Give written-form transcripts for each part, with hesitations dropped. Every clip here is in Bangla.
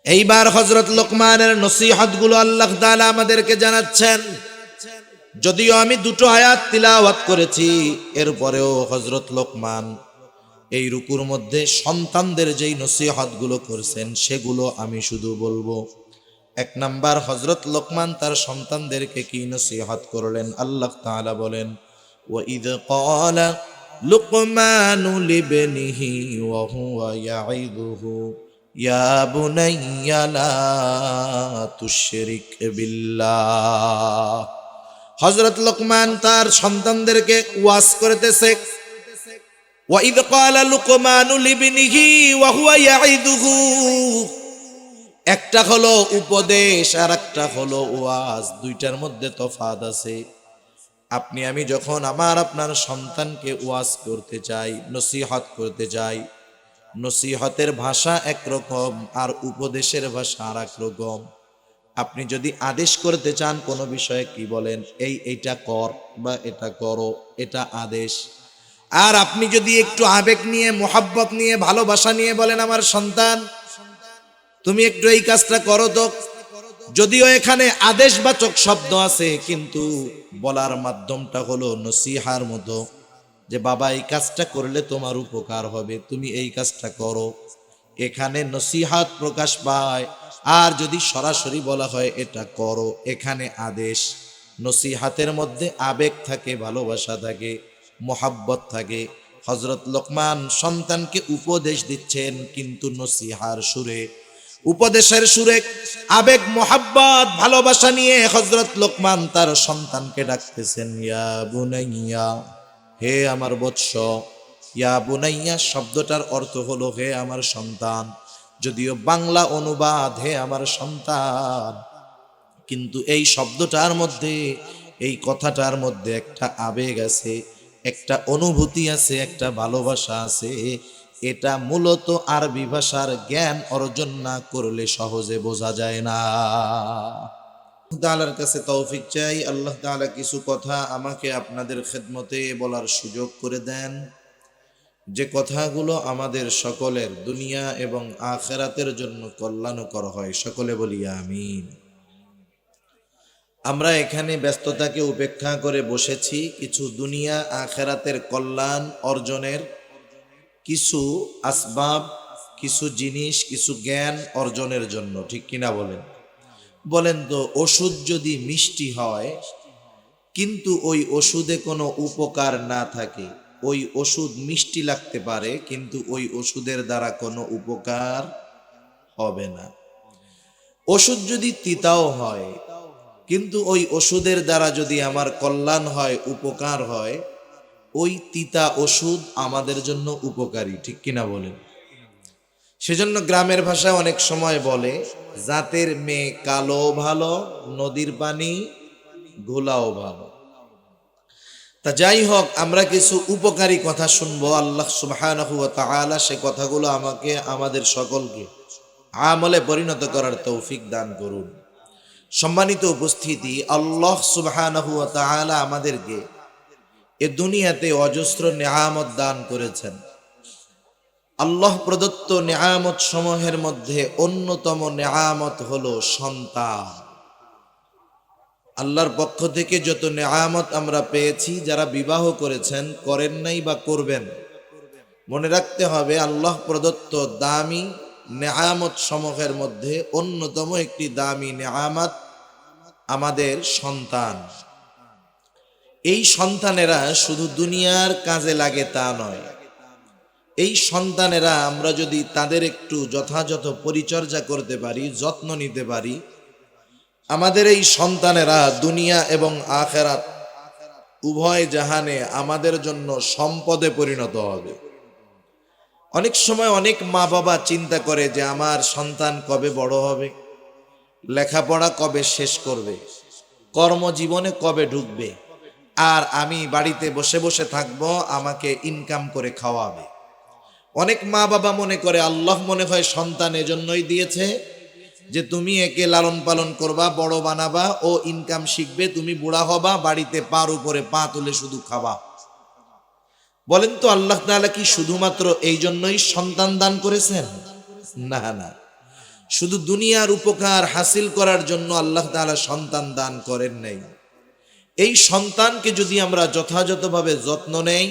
এইবার হযরত লোকমানের নসিহতগুলো আল্লাহ তাআলা আমাদেরকে জানাচ্ছেন। যদিও আমি দুটো আয়াত তিলাওয়াত করেছি, এরপরেও হযরত লোকমান এই রুকুর মধ্যে সন্তানদের যেই নসিহতগুলো করছেন সেগুলো আমি শুধু বলবো। এক নাম্বার, হযরত লোকমান তার সন্তানদেরকে কি নসিহত করলেন? আল্লাহ তাআলা বলেন, ওয়াইদ ক্বালা লুকমানু লিবনিহি ওয়া হুয়া ইয়াইদুহু ইয়া বুনাইয়া লা তুশরিক বিল্লাহ। হযরত লোকমান তার সন্তানদেরকে ওয়াজ করতেছে। ওয়াইদ ক্বালা লুকমানু লিবনিহি ওয়া হুয়া ইয়াইদুহু, একটা হলো উপদেশ আর একটা হলো ওয়াজ, দুইটার মধ্যে তফাৎ আছে। আপনি আমি যখন আপনার সন্তানকে ওয়াজ করতে চাই, নসিহত করতে চাই, নসিহতের ভাষা একরকম আর উপদেশের ভাষা আর এক রকম। আপনি যদি আদেশ করতে চান কোনো বিষয়ে কি বলেন, এইটা কর বা এটা করো, এটা আদেশ। আর আপনি যদি একটু আবেগ নিয়ে, মোহাব্বত নিয়ে, ভালোবাসা নিয়ে বলেন, আমার সন্তান তুমি একটু এই কাজটা করো তো, যদিও এখানে আদেশবাচক শব্দ আছে কিন্তু বলার মাধ্যমটা হলো নসিহার মতো, যে বাবা এই কাজটা করলে তোমার উপকার হবে, তুমি এই কাজটা করো, এখানে নসিহাত প্রকাশ পায়। আর যদি সরাসরি বলা হয় এটা করো, এখানে আদেশ। নসিহাতের মধ্যে আবেগ থাকে, ভালোবাসা থাকে, মোহাব্বত থাকে। হযরত লোকমান সন্তানকে উপদেশ দিচ্ছেন কিন্তু নসিহার সুরে, উপদেশের সুরে, আবেগ, মোহাব্বত, ভালোবাসা নিয়ে হযরত লোকমান তার সন্তানকে ডাকতেছেন, ইয়া বুনাইয়া, হে আমার বৎস। ইয়া বুনাইয়া শব্দটার অর্থ হলো হে আমার সন্তান, যদিও বাংলা অনুবাদ হে আমার সন্তান, কিন্তু এই শব্দটার মধ্যে, এই কথাটার মধ্যে একটা আবেগ আছে, একটা অনুভূতি আছে, একটা ভালোবাসা আছে। এটা মূলত আরবি ভাষার জ্ঞান অর্জন না করলে সহজে বোঝা যায় না। তাআলার কাছে তৌফিক চাই, আল্লাহ তাআলা কিছু কথা আমাকে আপনাদের খেদমতে বলার সুযোগ করে দেন, যে কথাগুলো আমাদের সকলের দুনিয়া এবং আখিরাতের জন্য কল্যাণকর হয়। সকলে বলি আমিন। আমরা এখানে ব্যস্ততাকে উপেক্ষা করে বসেছি কিছু দুনিয়া আখিরাতের কল্যাণ অর্জনের কিছু আসবাব, কিছু জিনিস, কিছু জ্ঞান অর্জনের জন্য, ঠিক কিনা বলেন? বলেন তো, ওষুধ যদি মিষ্টি হয় কিন্তু ওই ওষুধে কোনো উপকার না থাকে, ওই ওষুধ মিষ্টি লাগতে পারে কিন্তু ওই ওষুধের দ্বারা কোনো উপকার হবে না। ওষুধ যদি তিতাও হয় কিন্তু ওই ওষুধের দ্বারা যদি আমার কল্যাণ হয়, উপকার হয়, ওই তিতা ওষুধ আমাদের জন্য উপকারী, ঠিক কিনা বলেন? সেজন্য গ্রামের ভাষায় অনেক সময় বলে, জাতের মেয়ে কালো ভালো, নদীর পানি ঘোলাও ভালো। তা যাই হোক, আমরা কিছু উপকারী কথা শুনবো। আল্লাহ সুবহানাহু ওয়া তাআলা সে কথাগুলো আমাকে, আমাদের সকলকে আমলে পরিণত করার তৌফিক দান করুন। সম্মানিত উপস্থিতি, আল্লাহ সুবহানাহু ওয়া তাআলা আমাদেরকে এ দুনিয়াতে অজস্র নেয়ামত দান করেছেন। আল্লাহ প্রদত্ত নেয়ামত সমূহের মধ্যে অন্যতম নেয়ামত হলো সন্তান। আল্লাহর পক্ষ থেকে যত নেয়ামত আমরা পেয়েছি, যারা বিবাহ করেছেন, করেন নাই বা করবেন, মনে রাখতে হবে আল্লাহ প্রদত্ত দামি নেয়ামত সমূহের মধ্যে অন্যতম একটি দামি নেয়ামত আমাদের সন্তান। এই সন্তানেরা শুধু দুনিয়ার কাজে লাগে তা নয়, এই সন্তানেরা আমরা যদি তাদের একটু যথাযথ পরিচর্যা করতে পারি, যত্ন নিতে পারি, আমাদের এই সন্তানেরা দুনিয়া এবং আখিরাত উভয় জাহানে আমাদের জন্য সম্পদে পরিণত হবে। অনেক সময় অনেক মা বাবা চিন্তা করে যে আমার সন্তান কবে বড় হবে, লেখাপড়া কবে শেষ করবে, কর্মজীবনে কবে ঢুকবে, আর আমি বাড়িতে বসে বসে থাকবো, আমাকে ইনকাম করে খাওয়াবে। অনেক মা বাবা মনে করে আল্লাহ মনে হয় সন্তান এজন্যই দিয়েছে যে তুমি একে লালন পালন করবা, বড় বানাবা, ও ইনকাম শিখবে, তুমি বুড়া হবা, বাড়িতে পার উপরে পা তুলে শুধু খাবা। বলেন তো, আল্লাহ তাআলা কি শুধুমাত্র এই জন্যই সন্তান দান করেছেন? না না, শুধু দুনিয়ার উপকার হাসিল করার জন্য আল্লাহ তাআলা সন্তান দান করেন নাই। এই সন্তানকে যদি আমরা যথাযথভাবে যত্ন নেই,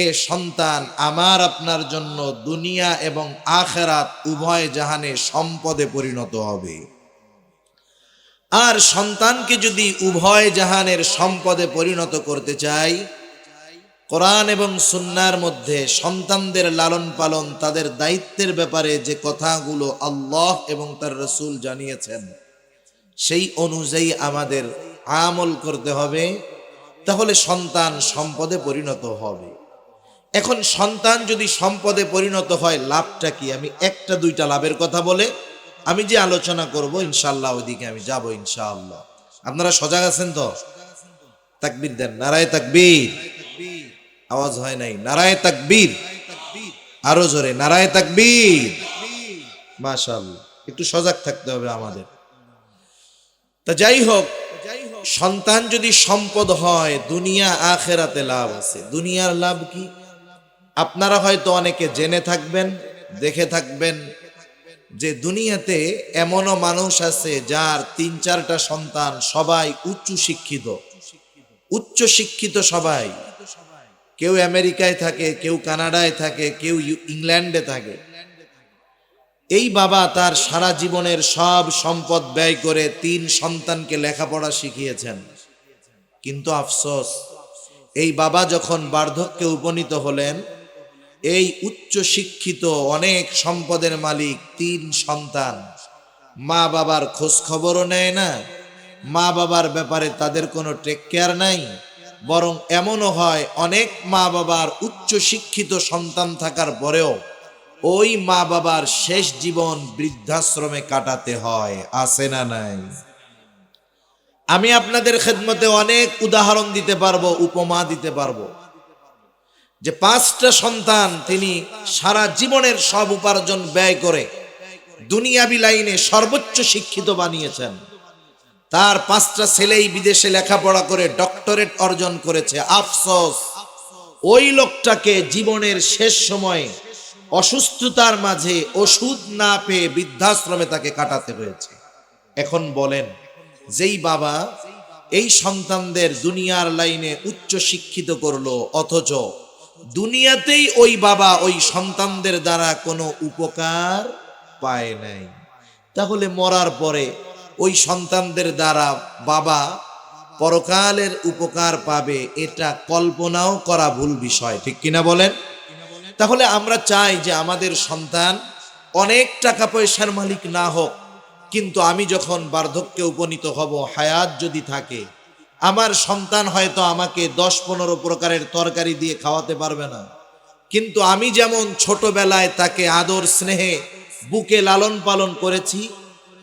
এ সন্তান আমার আপনার জন্য দুনিয়া এবং আখিরাত উভয় জাহানে সম্পদে পরিণত হবে। আর সন্তানকে যদি উভয় জাহানের সম্পদে পরিণত করতে চাই, কোরআন এবং সুন্নাহর মধ্যে সন্তানদের লালন পালন, তাদের দায়িত্বের ব্যাপারে যে কথাগুলো আল্লাহ এবং তার রাসূল জানিয়েছেন, সেই অনুযায়ী আমাদের আমল করতে হবে, তাহলে সন্তান সম্পদে পরিণত হবে। এখন সন্তান যদি সম্পদে পরিণত হয়, লাভটা কি? আমি একটা দুইটা লাভের কথা বলে আমি যে আলোচনা করব ইনশাআল্লাহ ওইদিকে আমি যাব ইনশাআল্লাহ। আপনারা সজাগ আছেন তো? তাকবীর দেন, নারায়ে তাকবীর। আওয়াজ হয় নাই, নারায়ে তাকবীর। আরো জোরে, নারায়ে তাকবীর। মাশাআল্লাহ, একটু সজাগ থাকতে হবে আমাদের। তা যাই হোক, সন্তান যদি সম্পদ হয়, দুনিয়া আখিরাতে লাভ আছে। দুনিয়ার লাভ কি? আপনারা হয়তো অনেকে জেনে থাকবেন, দেখে থাকবেন যে দুনিয়াতে এমনও মানুষ আছে যার ৩-৪টা সন্তান, সবাই উচ্চ শিক্ষিত। উচ্চ শিক্ষিত সবাই, কেউ আমেরিকায় থাকে, কেউ কানাডায় থাকে, কেউ ইংল্যান্ডে থাকে। এই বাবা তার সারা জীবনের সব সম্পদ ব্যয় করে ৩ সন্তানকে লেখাপড়া শিখিয়েছেন। কিন্তু আফসোস, এই বাবা যখন বার্ধক্যে উপনীত হলেন, এই উচ্চ শিক্ষিত অনেক সম্পদের মালিক ৩ সন্তান মা বাবার খোঁজ খবরও নেয় না, মা বাবার ব্যাপারে তাদের কোনো টেক কেয়ার নাই। বরং এমনও হয়, অনেক মা বাবার উচ্চ শিক্ষিত সন্তান থাকার পরেও ওই মা বাবার শেষ জীবন বৃদ্ধাশ্রমে কাটাতে হয়। আছে না নাই? আমি আপনাদের খেদমতে অনেক উদাহরণ দিতে পারবো, উপমা দিতে পারবো, যে 5টা সন্তান তিনি সারা জীবনের সব উপার্জন ব্যয় করে দুনিয়াবি লাইনে সর্বোচ্চ শিক্ষিত বানিয়েছেন। তার 5টা ছেলেই বিদেশে লেখাপড়া করে ডক্টরেট অর্জন করেছে। আফসোস, ওই লোকটাকে জীবনের শেষ সময়ে অসুস্থতার মাঝে ওষুধ না পেয়ে বৃদ্ধাশ্রমে তাকে কাটাতে হয়েছে। এখন বলেন, যেই বাবা এই সন্তানদের দুনিয়ার লাইনে উচ্চ শিক্ষিত করলো, অথচ দুনিয়াতেই ওই বাবা ওই সন্তানদের দ্বারা কোনো উপকার পায় নাই, তাহলে মরার পরে ওই সন্তানদের দ্বারা বাবা পরকালের উপকার পাবে, এটা কল্পনাও করা ভুল বিষয়। ঠিক কিনা বলেন? তাহলে আমরা চাই যে আমাদের সন্তান অনেক টাকা পয়সার মালিক না হোক, কিন্তু আমি যখন বার্ধক্যে উপনীত হব, হায়াত যদি থাকে, আমার সন্তান হয়তো আমাকে 10-15 প্রকারের তরকারি দিয়ে খাওয়াতে পারবে না, কিন্তু আমি যেমন ছোটবেলায় তাকে আদর স্নেহে বুকে লালন পালন করেছি,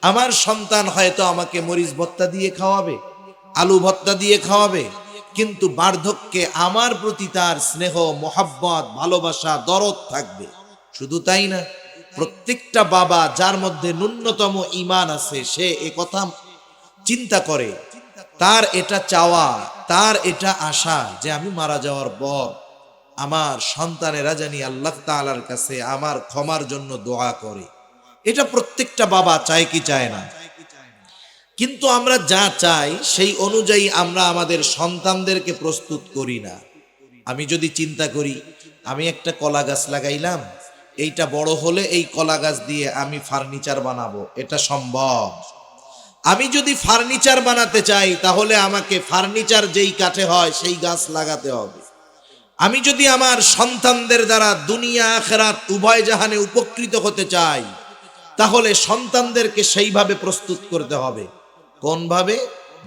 আমার সন্তান হয়তো আমাকে মরিচ ভর্তা দিয়ে খাওয়াবে, আলু ভর্তা দিয়ে খাওয়াবে, কিন্তু বার্ধক্যে আমার প্রতি তার স্নেহ, মোহাব্বত, ভালোবাসা, দরদ থাকবে। শুধু তাই না, প্রত্যেকটা বাবা যার মধ্যে ন্যূনতম ঈমান আছে, সে একথা চিন্তা করে, তার এটা চাওয়া, তার এটা আশা যে আমি মারা যাওয়ার পর আমার সন্তানেরা জানি আল্লাহ তাআলার কাছে আমার ক্ষমার জন্য দোয়া করে। এটা প্রত্যেকটা বাবা চায় কি চায় না? কিন্তু আমরা যা চাই সেই অনুযায়ী আমরা আমাদের সন্তানদেরকে প্রস্তুত করি না। আমি যদি চিন্তা করি, আমি একটা কলা গাছ লাগাইলাম, এইটা বড় হলে এই কলা গাছ দিয়ে আমি ফার্নিচার বানাবো, এটা সম্ভব? আমি যদি ফার্নিচার বানাতে চাই, তাহলে আমাকে ফার্নিচার যেই কাঠে হয় সেই গাছ লাগাতে হবে। আমি যদি আমার সন্তানদের দ্বারা দুনিয়া আখিরাত উভয় জাহানে উপকৃত হতে চাই, তাহলে সন্তানদেরকে সেইভাবে প্রস্তুত করতে হবে। কোনভাবে?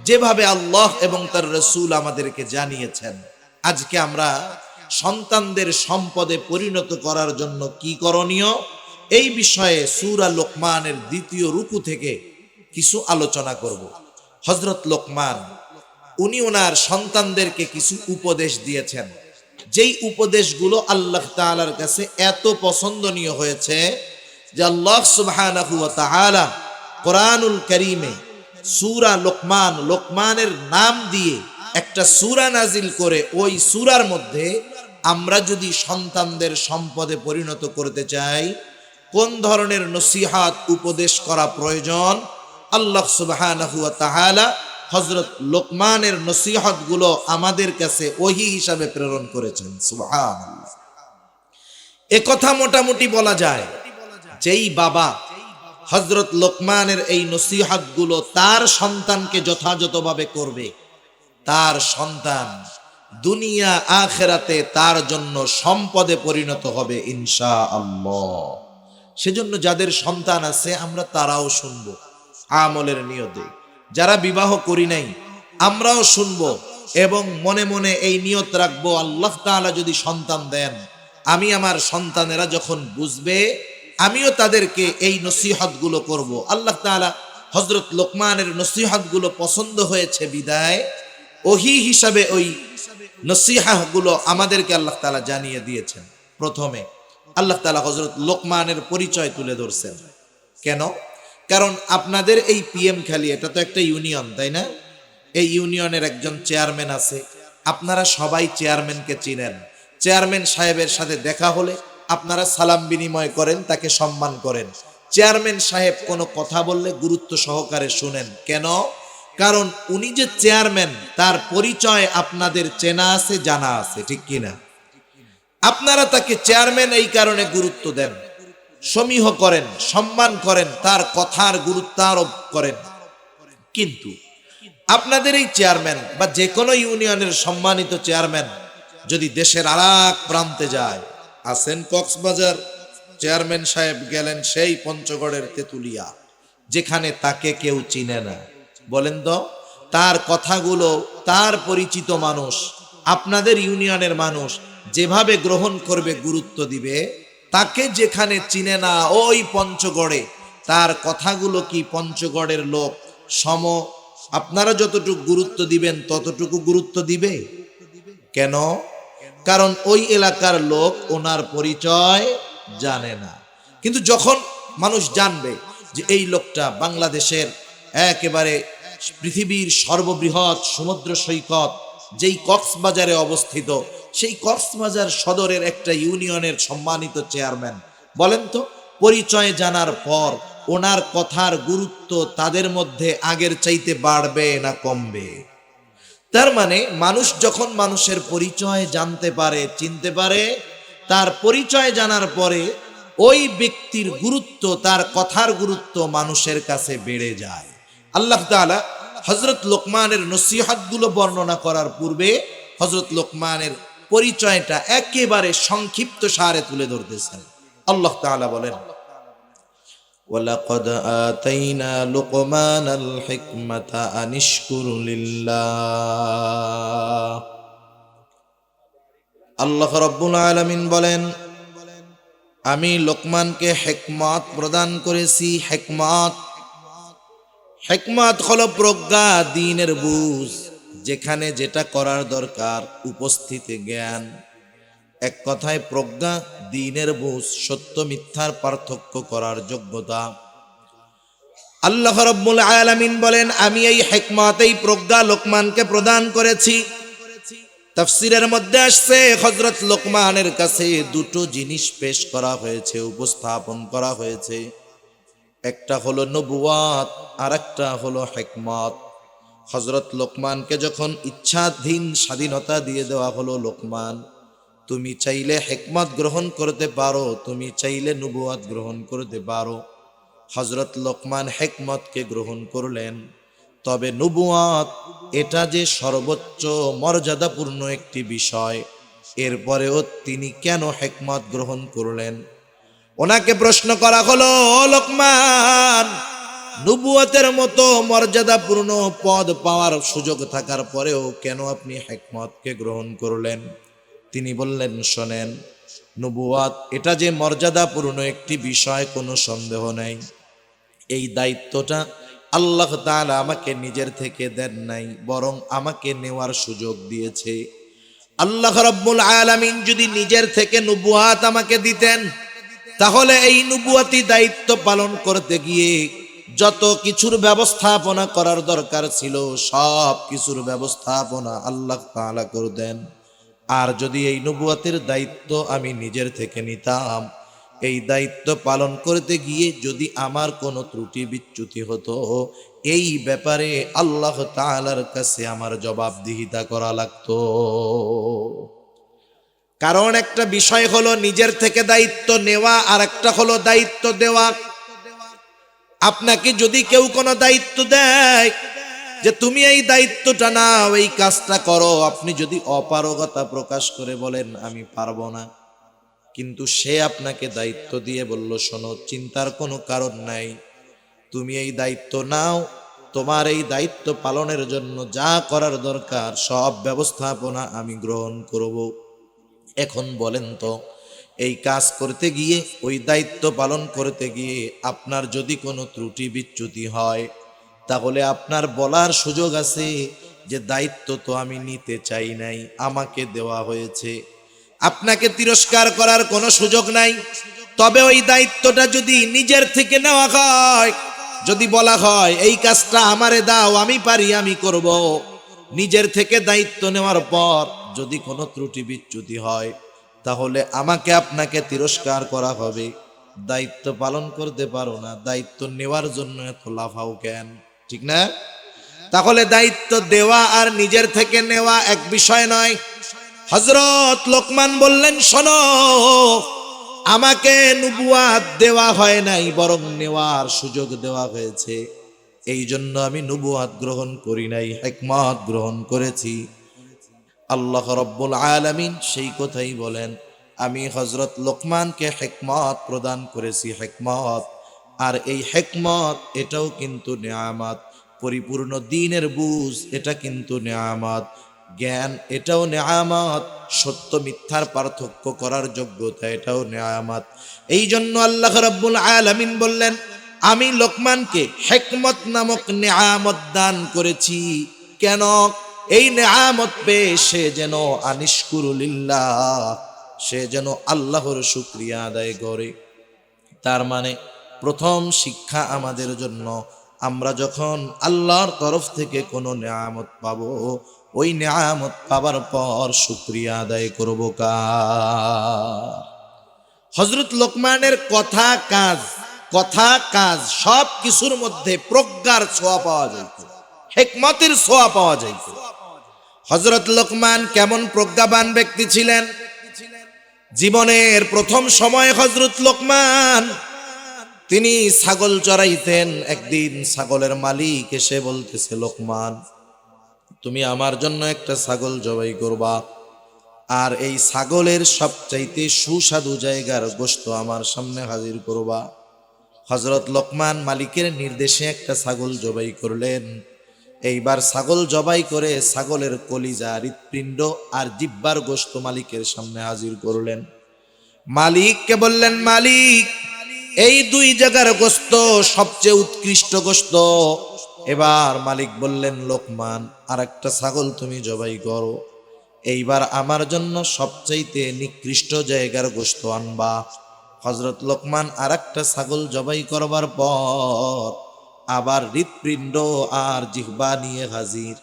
যেভাবে আল্লাহ এবং তার রাসূল আমাদেরকে জানিয়েছেন। আজকে আমরা সন্তানদের সম্পদে পরিণত করার জন্য কি করণীয়, এই বিষয়ে সূরা লোকমানের 2য় রুকু থেকে কিছু আলোচনা করব। হযরত লোকমান উনি ওনার সন্তানদেরকে কিছু উপদেশ দিয়েছেন, যেই উপদেশগুলো আল্লাহ তাআলার কাছে এত পছন্দনীয় হয়েছে যে আল্লাহ সুবহানাহু ওয়া তাআলা কোরআনুল কারীমে সূরা লোকমান, লোকমানের নাম দিয়ে একটা সূরা নাজিল করে, ওই সূরার মধ্যে আমরা যদি সন্তানদের সম্পদে পরিণত করতে চাই, কোন ধরনের নসিহাত উপদেশ করা প্রয়োজন, আল্লাহ সুবহানাহু ওয়া তাআলা হযরত লোকমানের নসিহতগুলো আমাদের কাছে ওহী হিসাবে প্রেরণ করেছেন। সুবহানাল্লাহ। একথা মোটামুটি বলা যায়, যেই বাবা হযরত লোকমানের এই নসিহতগুলো তার সন্তানকে যথাযথভাবে করবে, তার সন্তান দুনিয়া আখিরাতে তার জন্য সম্পদে পরিণত হবে ইনশাআল্লাহ। সেজন্য যাদের সন্তান আছে আমরা তারাও শুনবো আমলের নিয়তে, যারা বিবাহ করি নাই আমরাও শুনবো এবং মনে মনে এই নিয়ত রাখবো, আল্লাহ তাআলা যদি সন্তান দেন, আমি আমার সন্তানেরা যখন বুঝবে আমিও তাদেরকে এই নসিহতগুলো করব। আল্লাহ তাআলা হযরত লোকমানের নসিহতগুলো পছন্দ হয়েছে বিদায় ওহী হিসাবে ওই নসিহাগুলো আমাদেরকে আল্লাহ তাআলা জানিয়ে দিয়েছেন। প্রথমে আল্লাহ তাআলা হযরত লোকমানের পরিচয় তুলে ধরছেন। কেন? কারণ আপনাদের এই পিএম খালি এটা তো একটা ইউনিয়ন, তাই না? এই ইউনিয়নের একজন চেয়ারম্যান আছে, আপনারা সবাই চেয়ারম্যানকে চিনেন। চেয়ারম্যান সাহেবের সাথে দেখা হলে আপনারা সালাম বিনিময় করেন, তাকে সম্মান করেন। চেয়ারম্যান সাহেব কোনো কথা বললে গুরুত্ব সহকারে শুনেন। কেন? কারণ উনি যে চেয়ারম্যান তার পরিচয় আপনাদের চেনা আছে, জানা আছে, ঠিক কিনা? আপনারা তাকে চেয়ারম্যান এই কারণে গুরুত্ব দেন, সমীহ করেন, সম্মান করেন, তার কথার গুরুত্ব আরোপ করেন। কিন্তু আপনাদের এই চেয়ারম্যান বা যে কোনো ইউনিয়নের সম্মানিত চেয়ারম্যান যদি দেশের আরেক প্রান্তে যায়, আছেন কক্সবাজার, চেয়ারম্যান সাহেব গেলেন সেই পঞ্চগড়ের তেতুলিয়া, যেখানে তাকে কেউ চিনে না, বলেন তো তার কথাগুলো তার পরিচিত মানুষ, আপনাদের ইউনিয়নের মানুষ যেভাবে গ্রহণ করবে, গুরুত্ব দিবে, তাকে যেখানে চিনে না ওই পঞ্চগড়ে তার কথাগুলো কি পঞ্চগড়ের লোক সম আপনারা যতটুকু গুরুত্ব দিবেন ততটুকু গুরুত্ব দিবে? কেন? কারণ ওই এলাকার লোক ওনার পরিচয় জানে না। কিন্তু যখন মানুষ জানবে যে এই লোকটা বাংলাদেশের একেবারে পৃথিবীর সর্ববৃহৎ সমুদ্র সৈকত যেই কক্সবাজারে অবস্থিত, সেই কক্সবাজার সদরের একটা ইউনিয়নের সম্মানিত চেয়ারম্যান, বলেন তো পরিচয় জানার পর ওনার কথার গুরুত্ব তাদের মধ্যে আগের চাইতে বাড়বে না কমবে? তার মানে মানুষ যখন মানুষের পরিচয় জানতে পারে, চিনতে পারে, তার পরিচয় জানার পরে ওই ব্যক্তির গুরুত্ব, তার কথার গুরুত্ব মানুষের কাছে বেড়ে যায়। আল্লাহ তাআলা হযরত লোকমানের নসিহতগুলো বর্ণনা করার পূর্বে হযরত লোকমানের পরিচয়টা একেবারে সংক্ষিপ্ত সারে তুলে ধরতেছেন। আল্লাহ তাআলা বলেন, ওয়ালাকাদ আতাইনা লুকমানাল হিকমাতা আনিশকুর লিল্লাহ। আল্লাহ রাব্বুল আলামিন বলেন, আমি লোকমানকে হিকমত প্রদান করেছি। হিকমত হলো প্রজ্ঞা, দ্বীনের বুঝ, যেখানে যেটা করার দরকার উপস্থিতি জ্ঞান। এক কথায় প্রজ্ঞা, দ্বীনের বুঝ, সত্য মিথ্যার পার্থক্য করার যোগ্যতা। আল্লাহ রাব্বুল আলামিন বলেন, আমি এই হিকমত, এই প্রজ্ঞা লোকমানকে প্রদান করেছি। তাফসীরের মধ্যে আসছে হযরত লোকমানের কাছে দুটো জিনিস পেশ করা হয়েছে, উপস্থাপন করা হয়েছে। একটা হলো নবুয়াত আর একটা হলো হিকমত। হযরত লোকমানকে যখন ইচ্ছাধীন স্বাধীনতা দিয়ে দেওয়া হলো, লোকমান তুমি চাইলে হিকমত গ্রহণ করতে পারো, তুমি চাইলে নবুয়াত গ্রহণ করতে পারো। হযরত লোকমান হিকমতকে গ্রহণ করলেন, তবে নবুয়াত এটা যে সর্বোচ্চ মর্যাদাপূর্ণ একটি বিষয়, এরপরেও তিনি কেন হিকমত গ্রহণ করলেন? ওনাকে প্রশ্ন করা হলো, ও লোকমান, নবুয়তের মতো মর্যাদাপূর্ণ পদ পাওয়ার সুযোগ থাকার পরেও কেন আপনি হিকমতকে গ্রহণ করলেন? তিনি বললেন, শোনেন, নবুয়াত এটা যে মর্যাদাপূর্ণ একটি বিষয় কোনো সন্দেহ নেই। এই দায়িত্বটা আল্লাহ তাআলা আমাকে নিজের থেকে দেন নাই, বরং আমাকে নেওয়ার সুযোগ দিয়েছে। আল্লাহ রাব্বুল আলামিন যদি নিজের থেকে নবুয়াত আমাকে দিতেন, তাহলে এই নবুয়াতি দায়িত্ব পালন করতে গিয়ে যত কিছুর ব্যবস্থাপনা করার দরকার ছিল সব কিছুর ব্যবস্থাপনা আল্লাহ তাআলা করতেন। আর যদি এই নবুয়াতের দায়িত্ব আমি নিজের থেকে নিতাম, এই দায়িত্ব পালন করতে গিয়ে যদি আমার কোনো ত্রুটি বিচ্যুতি হতো, এই ব্যাপারে আল্লাহ তাআলার কাছে আমার জবাবদিহিতা করা লাগতো। কারণ একটা বিষয় হলো নিজের থেকে দায়িত্ব নেওয়া, আর একটা হলো দায়িত্ব দেওয়া। আপনাকে যদি কেউ কোনো দায়িত্ব দেয় যে তুমি এই দায়িত্বটা নাও, এই কাজটা করো, আপনি যদি অপারগতা প্রকাশ করে বলেন আমি পারবো না, কিন্তু সে আপনাকে দায়িত্ব দিয়ে বলল শোনো, চিন্তার কোনো কারণ নাই, তুমি এই দায়িত্ব নাও, তোমার এই দায়িত্ব পালনের জন্য যা করার দরকার সব ব্যবস্থাপনা আমি গ্রহণ করব। এখন বলেন তো, এই কাজ করতে গিয়ে, ওই দায়িত্ব পালন করতে গিয়ে আপনার যদি কোনো ত্রুটি বিচ্যুতি হয়, তাহলে আপনার বলার সুযোগ আছে যে দায়িত্ব তো আমি নিতে চাই নাই, আমাকে দেওয়া হয়েছে। আপনাকে তিরস্কার করার কোনো সুযোগ নাই। তবে ওই দায়িত্বটা যদি নিজের থেকে নেওয়া হয়, যদি বলা হয় এই কাজটা আমারে দাও, আমি পারি, আমি করব, নিজের থেকে দায়িত্ব নেওয়ার পর যদি কোনো ত্রুটি বিচ্যুতি হয়, তাহলে আমাকে আপনাকে তিরস্কার করা হবে। দায়িত্ব পালন করতে পারো না, দায়িত্ব নেওয়ার জন্য এত লাফাও কেন? ঠিক না? তাহলে দায়িত্ব দেওয়া আর নিজের থেকে নেওয়া এক বিষয় নয়। হযরত লোকমান বললেন শোনো, আমাকে নবুয়াত দেওয়া হয় নাই, বরং নেওয়ার সুযোগ দেওয়া হয়েছে। এই জন্য আমি নবুয়াত গ্রহণ করি নাই, হিকমত গ্রহণ করেছি। আল্লাহ রাব্বুল আলামিন সেই কথাই বলেন, আমি হযরত লোকমানকে হিকমত প্রদান করেছি, হিকমত। আর এই হিকমত এটাও কিন্তু নেয়ামত। পরিপূর্ণ দ্বীনের বুঝ এটা কিন্তু নেয়ামত। জ্ঞান এটাও নেয়ামত। সত্য মিথ্যার পার্থক্য করার যোগ্যতা এটাও নেয়ামত। এই জন্য আল্লাহ রাব্বুল আলামিন বললেন, আমি লোকমানকে হিকমত নামক নেয়ামত দান করেছি। কেন? এই নেয়ামত পেয়ে সে যেন আনিশকুরুলিল্লাহ, সে যেন আল্লাহর শুকরিয়া আদায় করে। তার মানে প্রথম শিক্ষা আমাদের জন্য, আমরা যখন আল্লাহর তরফ থেকে কোনো নেয়ামত পাবো, ওই নেয়ামত পাবার পর শুকরিয়া আদায় করব কার? হযরত লোকমানের কথা কাজ সব কিছুর মধ্যে প্রজ্ঞার ছোঁয়া পাওয়া যাইত, হিকমতের ছোঁয়া পাওয়া যাইত। হযরত লোকমান কেমন প্রজ্ঞাবান ব্যক্তি ছিলেন? জীবনের প্রথম সময়ে হযরত লোকমান তিনি ছাগল চড়াইতেন। একদিন ছাগলের মালিক এসে বলতেছে, লোকমান তুমি আমার জন্য একটা ছাগল জবাই করবা, আর এই ছাগলের সবচাইতে সুস্বাদু জায়গার গোশত আমার সামনে হাজির করবা। হযরত লোকমান মালিকের নির্দেশে একটা ছাগল জবাই করলেন। এইবার ছাগল জবাই করে ছাগলের কলিজা, হৃৎপিণ্ড আর জিহ্বার গোশত মালিকের সামনে হাজির করলেন। মালিককে বললেন, মালিক এই দুই জায়গার গোশত সবচেয়ে উৎকৃষ্ট গোশত। এবার মালিক বললেন, লোকমান আর একটা ছাগল তুমি জবাই করো, এইবার আমার জন্য সবচাইতে নিকৃষ্ট জায়গার গোশত আনবা। হযরত লোকমান আর একটা ছাগল জবাই করবার পর আবার হৃৎপিণ্ড আর জিহ্বা নিয়ে হাজির।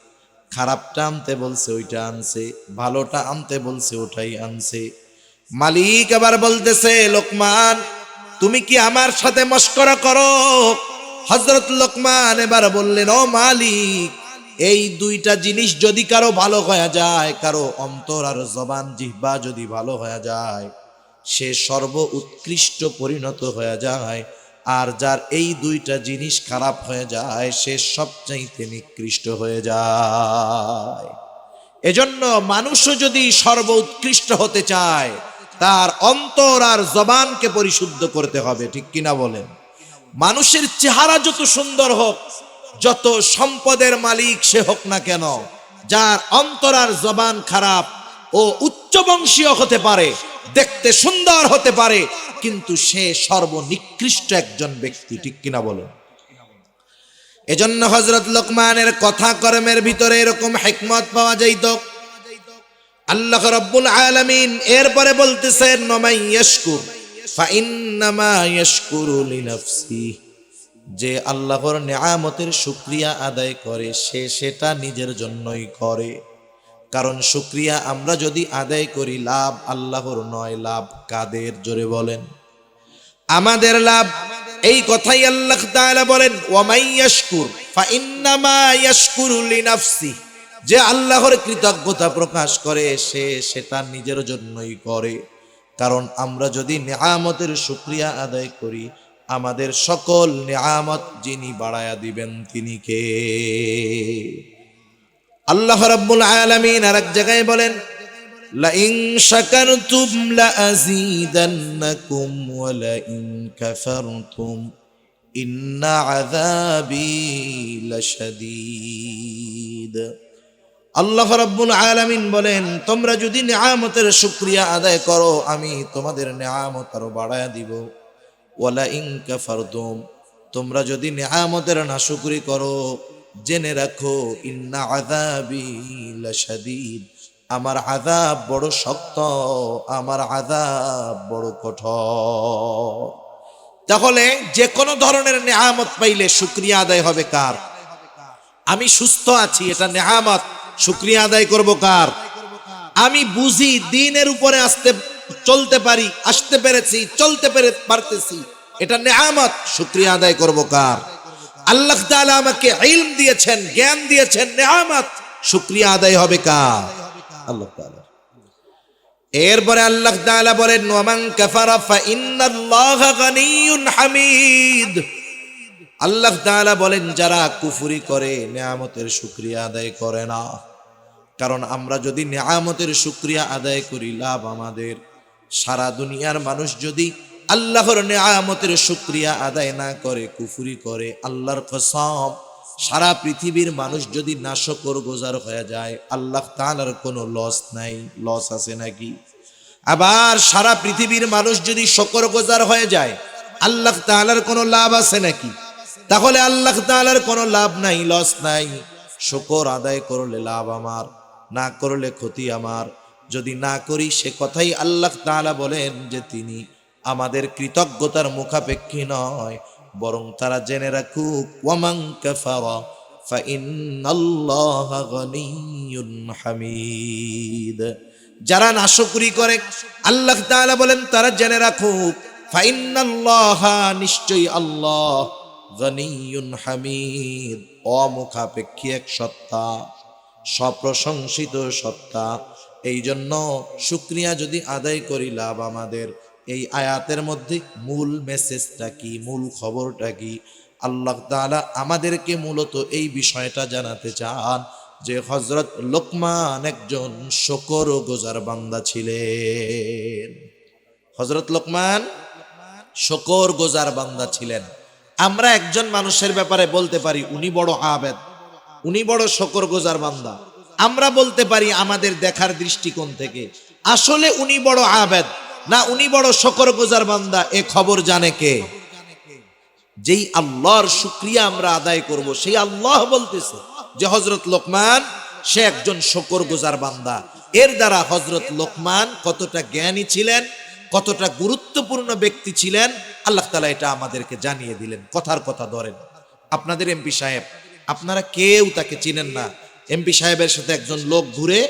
খারাপটা আনতে বলছে ওইটা আনছে, ভালোটা আনতে বলছে ওটাই আনছে। মালিক আবার বলতেছে, লোকমান তুমি কি আমার সাথে মশকরা করো? হযরত লোকমান এবার বললেন, ও মালিক, এই দুইটা জিনিস যদি কারো ভালো হয়ে যায়, কারো অন্তর আর জবান জিহ্বা যদি ভালো হয়ে যায়, সে সর্ব উৎকৃষ্ট পরিণত হয়ে যায়। আর যার এই দুইটা জিনিস খারাপ হয়ে যায়, সে সবচাইতে নিকৃষ্ট হয়ে যায়। এজন্য মানুষও যদি সর্ব উৎকৃষ্ট হতে চায়, তার অন্তর আর জবানকে পরিশুদ্ধ করতে হবে। ঠিক কিনা বলেন? মানুষের চেহারা যত সুন্দর হোক, যত সম্পদের মালিক সে হোক না কেন, যার অন্তর আর জবান খারাপ, ও উচ্চবংশীয় হতে পারে, দেখতে সুন্দর হতে পারে, কিন্তু সে সর্বনিকৃষ্ট একজন ব্যক্তি। ঠিক কিনা বলেন? এজন্য হযরত লোকমানের কথা কর্মের ভিতরে এরকম হিকমত পাওয়া যাইত। আল্লাহ রাব্বুল আলামিন এরপরে বলতেছেন, নমাই ইয়াশকুর ফাইন্নামা ইয়াশকুরু লিনাফসি, যে আল্লাহর নেয়ামতের শুকরিয়া আদায় করে সে সেটা নিজের জন্যই করে। কারণ শুকরিয়া আমরা যদি আদায় করি, লাভ আল্লাহর নয়, লাভ কাদের? জোরে বলেন। আমাদের লাভ। এই কথাই আল্লাহ তাআলা বলেন, ওয়া মাইয়াশকুর ফাইন্নামা ইয়াশকুরু লিনাফসি, যে আল্লাহর কৃতজ্ঞতা প্রকাশ করে সে তার নিজের জন্যই করে। কারণ আমরা যদি নিয়ামতের শুকরিয়া আদায় করি, আমাদের সকল নিয়ামত যিনি বাড়ায়া দিবেন তিনি কে? আল্লাহ রাব্বুল আলামিন আরেক জায়গায় বলেন, লাইন শাকারতুম লাযীদান্নাকুম ওয়া লাইন কাফারতুম ইন্না আযাবি লাশাদীদ। আল্লাহ রাব্বুল আলামিন বলেন, তোমরা যদি নিয়ামতের শুকরিয়া আদায় করো, আমি তোমাদের নিয়ামত আরো বাড়ায়া দিব। ওয়ালা ইন কাফারতুম, তোমরা যদি নিয়ামতের নাশুকরি করো, জেনে রাখো ইন্না আযাবি লাশাদীদ, আমার আযাব বড় শক্ত, আমার আযাব বড় কঠোর। তাহলে যে কোনো ধরনের নিয়ামত পাইলে শুকরিয়া আদায় হবে কার? আমি সুস্থ আছি, এটা নিয়ামত, শুকরিয়া আদায় করব কার? আমি বুঝি দিনের উপরে চলতে পারি, আসতে পেরেছি, চলতে পারতেছি, এটা নিয়ামত, শুকরিয়া আদায় করব কার? আল্লাহ তাআলা আমাকে ইলম দিয়েছেন, জ্ঞান দিয়েছেন, নিয়ামত, শুকরিয়া আদায় হবে কার? আল্লাহ তাআলা। এরপরে আল্লাহ তাআলা বলেন, ওয়া মান কাফারা ফাইন্নাল্লাহা গানিয়্যুন হামিদ। আল্লাহ তাআলা বলেন, যারা কুফরি করে নিয়ামতের শুকরিয়া আদায় করে না। কারণ আমরা যদি নিয়ামতের শুকরিয়া আদায় করি, লাভ আমাদের। সারা দুনিয়ার মানুষ যদি আল্লাহর নিয়ামতের শুকরিয়া আদায় না করে, কুফরি করে, আল্লাহর কসম, সারা পৃথিবীর মানুষ যদি নাশকর গোজার হয়ে যায়, আল্লাহ তাআলার কোনো লস নাই। লস আছে নাকি? আবার সারা পৃথিবীর মানুষ যদি শকর গোজার হয়ে যায়, আল্লাহ তাআলার কোনো লাভ আছে নাকি? তাহলে আল্লাহ তাআলার কোনো লাভ নাই, লস নাই। শুকর আদায় করলে লাভ আমার, না করলে ক্ষতি আমার। যদি না করি, সে কথাই আল্লাহ তাআলা বলেন যে তিনি আমাদের কৃতজ্ঞতার মুখাপেক্ষী নয়, বরং তারা জেনে রাখুক, ওয়া মান কাফারা ফাইন্নাল্লাহা গানিয়্যুন হামিদ। যারা নাশকরি করে, আল্লাহ তাআলা বলেন তারা জেনে রাখুক, ফাইন্নাল্লাহা, নিশ্চয়ই আল্লাহ, গানিয়্যুন হামিদ, অমুখাপেক্ষী এক সত্তা, সপ্রশংসিত সত্তা। এই জন্য শুকরিয়া যদি আদায় করি, লাভ আমাদের। এই আয়াতের মধ্যে মূল মেসেজটা কি, মূল খবরটা কি? আল্লাহ তাআলা আমাদেরকে মূলত এই বিষয়টা জানাতে চান যে হযরত লোকমান একজন শুকরগুজার বান্দা ছিলেন। হযরত লোকমান শুকরগুজার বান্দা ছিলেন। আমরা একজন মানুষের ব্যাপারে বলতে পারি উনি বড় আবেদ, উনি বড় শুকরগুজার বান্দা। আমরা বলতে পারি আমাদের দেখার দৃষ্টিকোণ থেকে আসলে উনি বড় আবেদ না উনি বড় শুকরগুজার বান্দা, এ খবর জানে কে? যেই আল্লাহর শুকরিয়া আমরা আদায় করব, সেই আল্লাহ বলতেছে যে হযরত লোকমান সে একজন শুকরগুজার বান্দা। এর দ্বারা হযরত লোকমান কতটা জ্ঞানী ছিলেন, কতটা গুরুত্বপূর্ণ ব্যক্তি ছিলেন, আল্লাহ তাআলা এটা আমাদেরকে জানিয়ে দিলেন। কথার কথা ধরেন, আপনাদের এমপি সাহেব, আপনারা কেউ তাকে চিনেন না। এমপি সাহেবের সাথে একজন লোক ঘুরে,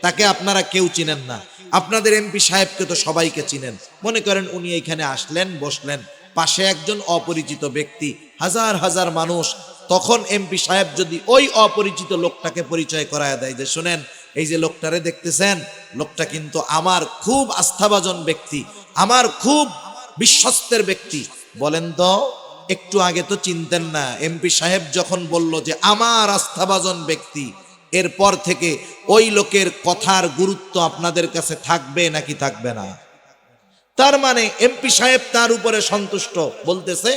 তাকে আপনারা কেউ চিনেন না। আপনাদের এমপি সাহেবকে তো সবাইকে চিনেন। মনে করেন উনি এখানে আসলেন, বসলেন, পাশে একজন অপরিচিত ব্যক্তি, হাজার হাজার মানুষ। তখন এমপি সাহেব যদি ওই অপরিচিত লোকটাকে পরিচয় করায় দেয় যে শুনেন, এই যে লোকটারে দেখতেছেন, লোকটা কিন্তু আমার খুব আস্থাভাজন ব্যক্তি, আমার খুব বিশ্বস্তের ব্যক্তি। বলেন তো, একটু আগে তো চিনতেন না। এমপি সাহেব যখন বলল যে আমার আস্থাভাজন ব্যক্তি, এরপর থেকে ওই লোকের কথার গুরুত্ব আপনাদের কাছে থাকবে নাকি থাকবে না? তার মানে এমপি সাহেব তার উপরে সন্তুষ্ট, বলতেছে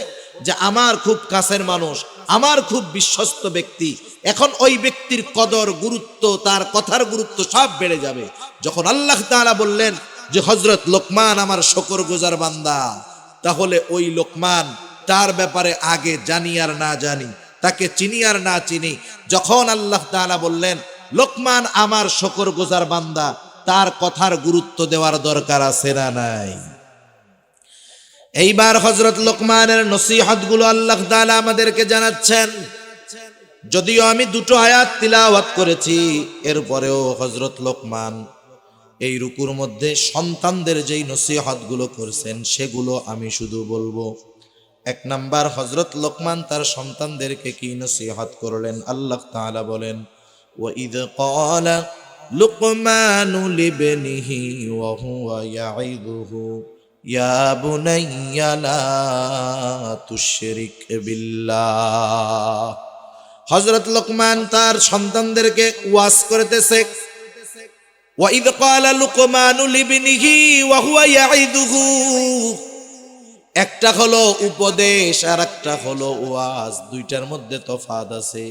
যে আমার খুব কাছের মানুষ, আমার খুব বিশ্বস্ত ব্যক্তি। এখন ওই ব্যক্তির কদর, গুরুত্ব, তার কথার গুরুত্ব সব বেড়ে যাবে। যখন আল্লাহ তাআলা বললেন যে হযরত লোকমান আমার শুকরগুজার বান্দা, তাহলে ওই লোকমান, তার ব্যাপারে আগে জানি আর না জানি, তাকে চিনি আর না চিনি, যখন আল্লাহ তাআলা বললেন লোকমান আমার শুকরগুজার বান্দা, তার কথার গুরুত্ব দেওয়ার দরকার আছে না নাই? এইবার হযরত লোকমানের নসিহত গুলো আল্লাহ তাআলা আমাদেরকে জানাচ্ছেন। যদিও আমি দুটো আয়াত তিলাওয়াত করেছি, এরপরেও হযরত লোকমান এই রুকুর মধ্যে সন্তানদের যেই নসিহতগুলো করছেন সেগুলো আমি শুধু বলবো। এক নাম্বার, হযরত লোকমান তার সন্তানদেরকে কি নসিহত করলেন? আল্লাহ তাআলা বলেন, ওয়াইদ ক্বালা লুকমানু লিবনিহি ওয়া হুয়া ইয়াইদুহু ইয়া বুনাইয়া লা তুশরিক বিল্লাহ। হযরত লোকমান তার সন্তানদেরকে ওয়াজ করতেছে। ওয়াইদ ক্বালা লুকমানু লিবনিহি ওয়া হুয়া ইয়াইদুহু, একটা হলো উপদেশ আর একটা হলো ওয়াজ, দুইটার মধ্যে তফাৎ আছে।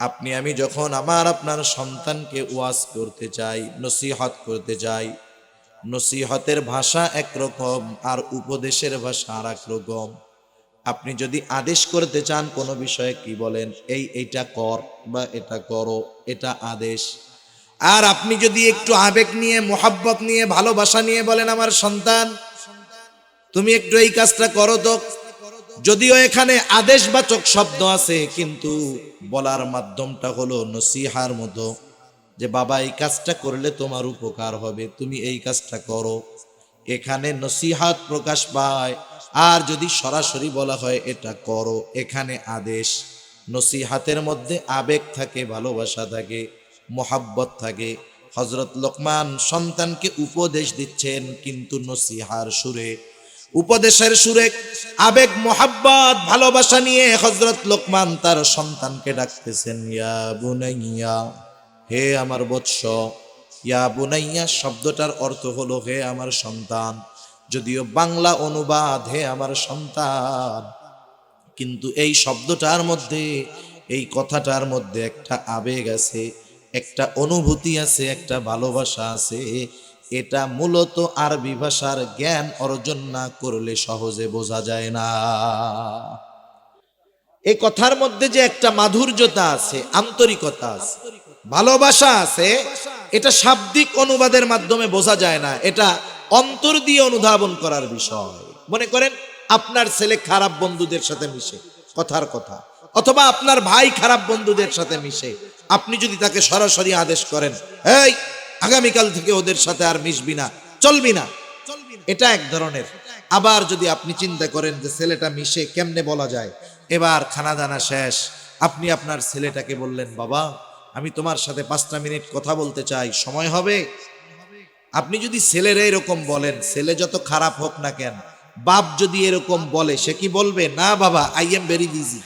আপনি আমি যখন আপনার সন্তানকে ওয়াজ করতে চাই, নসিহত করতে চাই, নসিহতের ভাষা একরকম আর উপদেশের ভাষা আর এক রকম। আপনি যদি আদেশ করতে চান কোনো বিষয়ে কি বলেন, এইটা কর বা এটা করো, এটা আদেশ। আর আপনি যদি একটু আবেগ নিয়ে, মোহাব্বত নিয়ে, ভালোবাসা নিয়ে বলেন, আমার সন্তান তুমি একটু এই কাজটা করো তো, যদিও এখানে আদেশবাচক শব্দ আছে কিন্তু বলার মাধ্যমটা হলো নসিহার মতো, যে বাবা এই কাজটা করলে তোমার উপকার হবে, তুমি এই কাজটা করো, এখানে নসিহাত প্রকাশ পায়। আর যদি সরাসরি বলা হয় এটা করো, এখানে আদেশ। নসিহাতের মধ্যে আবেগ থাকে, ভালোবাসা থাকে, মোহাব্বত থাকে। হযরত লোকমান সন্তানকে উপদেশ দিচ্ছেন কিন্তু নসিহার সুরে, উপদেশের সুরে, আবেগ, মোহাব্বত, ভালোবাসা নিয়ে হযরত লোকমান তার সন্তানকে ডাকতেছেন, ইয়া বুনাইয়া, হে আমার বৎস। ইয়া বুনাইয়া শব্দটার অর্থ হলো হে আমার সন্তান, যদিও বাংলা অনুবাদ হে আমার সন্তান, কিন্তু এই শব্দটার মধ্যে, এই কথাটার মধ্যে একটা আবেগ আছে, একটা অনুভূতি আছে, একটা ভালোবাসা আছে। এটা মূলত আরবি ভাষার জ্ঞান অর্জন না করলে সহজে বোঝা যায় না। এই কথার মধ্যে যে একটা মাধুর্যতা আছে, আন্তরিকতা আছে, ভালোবাসা আছে, এটা শাব্দিক অনুবাদের মাধ্যমে বোঝা যায় না, এটা অন্তর দিয়ে অনুধাবন করার বিষয়। মনে করেন আপনার ছেলে খারাপ বন্ধুদের সাথে মিশে, কথার কথা, অথবা আপনার ভাই খারাপ বন্ধুদের সাথে মিশে, আপনি যদি তাকে সরাসরি আদেশ করেন, এই আগামীকাল থেকে ওদের সাথে আর মিশবি না, চলবি না, এটা এক ধরনের। আবার যদি আপনি চিন্তা করেন যে ছেলেটা মিশে কেমনে বলা যায়, এবার খানা দানা শেষ, আপনি আপনার ছেলেটাকে বললেন, বাবা আমি তোমার সাথে 5টা মিনিট কথা বলতে চাই, সময় হবে? আপনি যদি ছেলের এরকম বলেন, ছেলে যত খারাপ হোক না কেন, বাপ যদি এরকম বলে, সে কি বলবে, না বাবা আই এম ভেরি বিজি,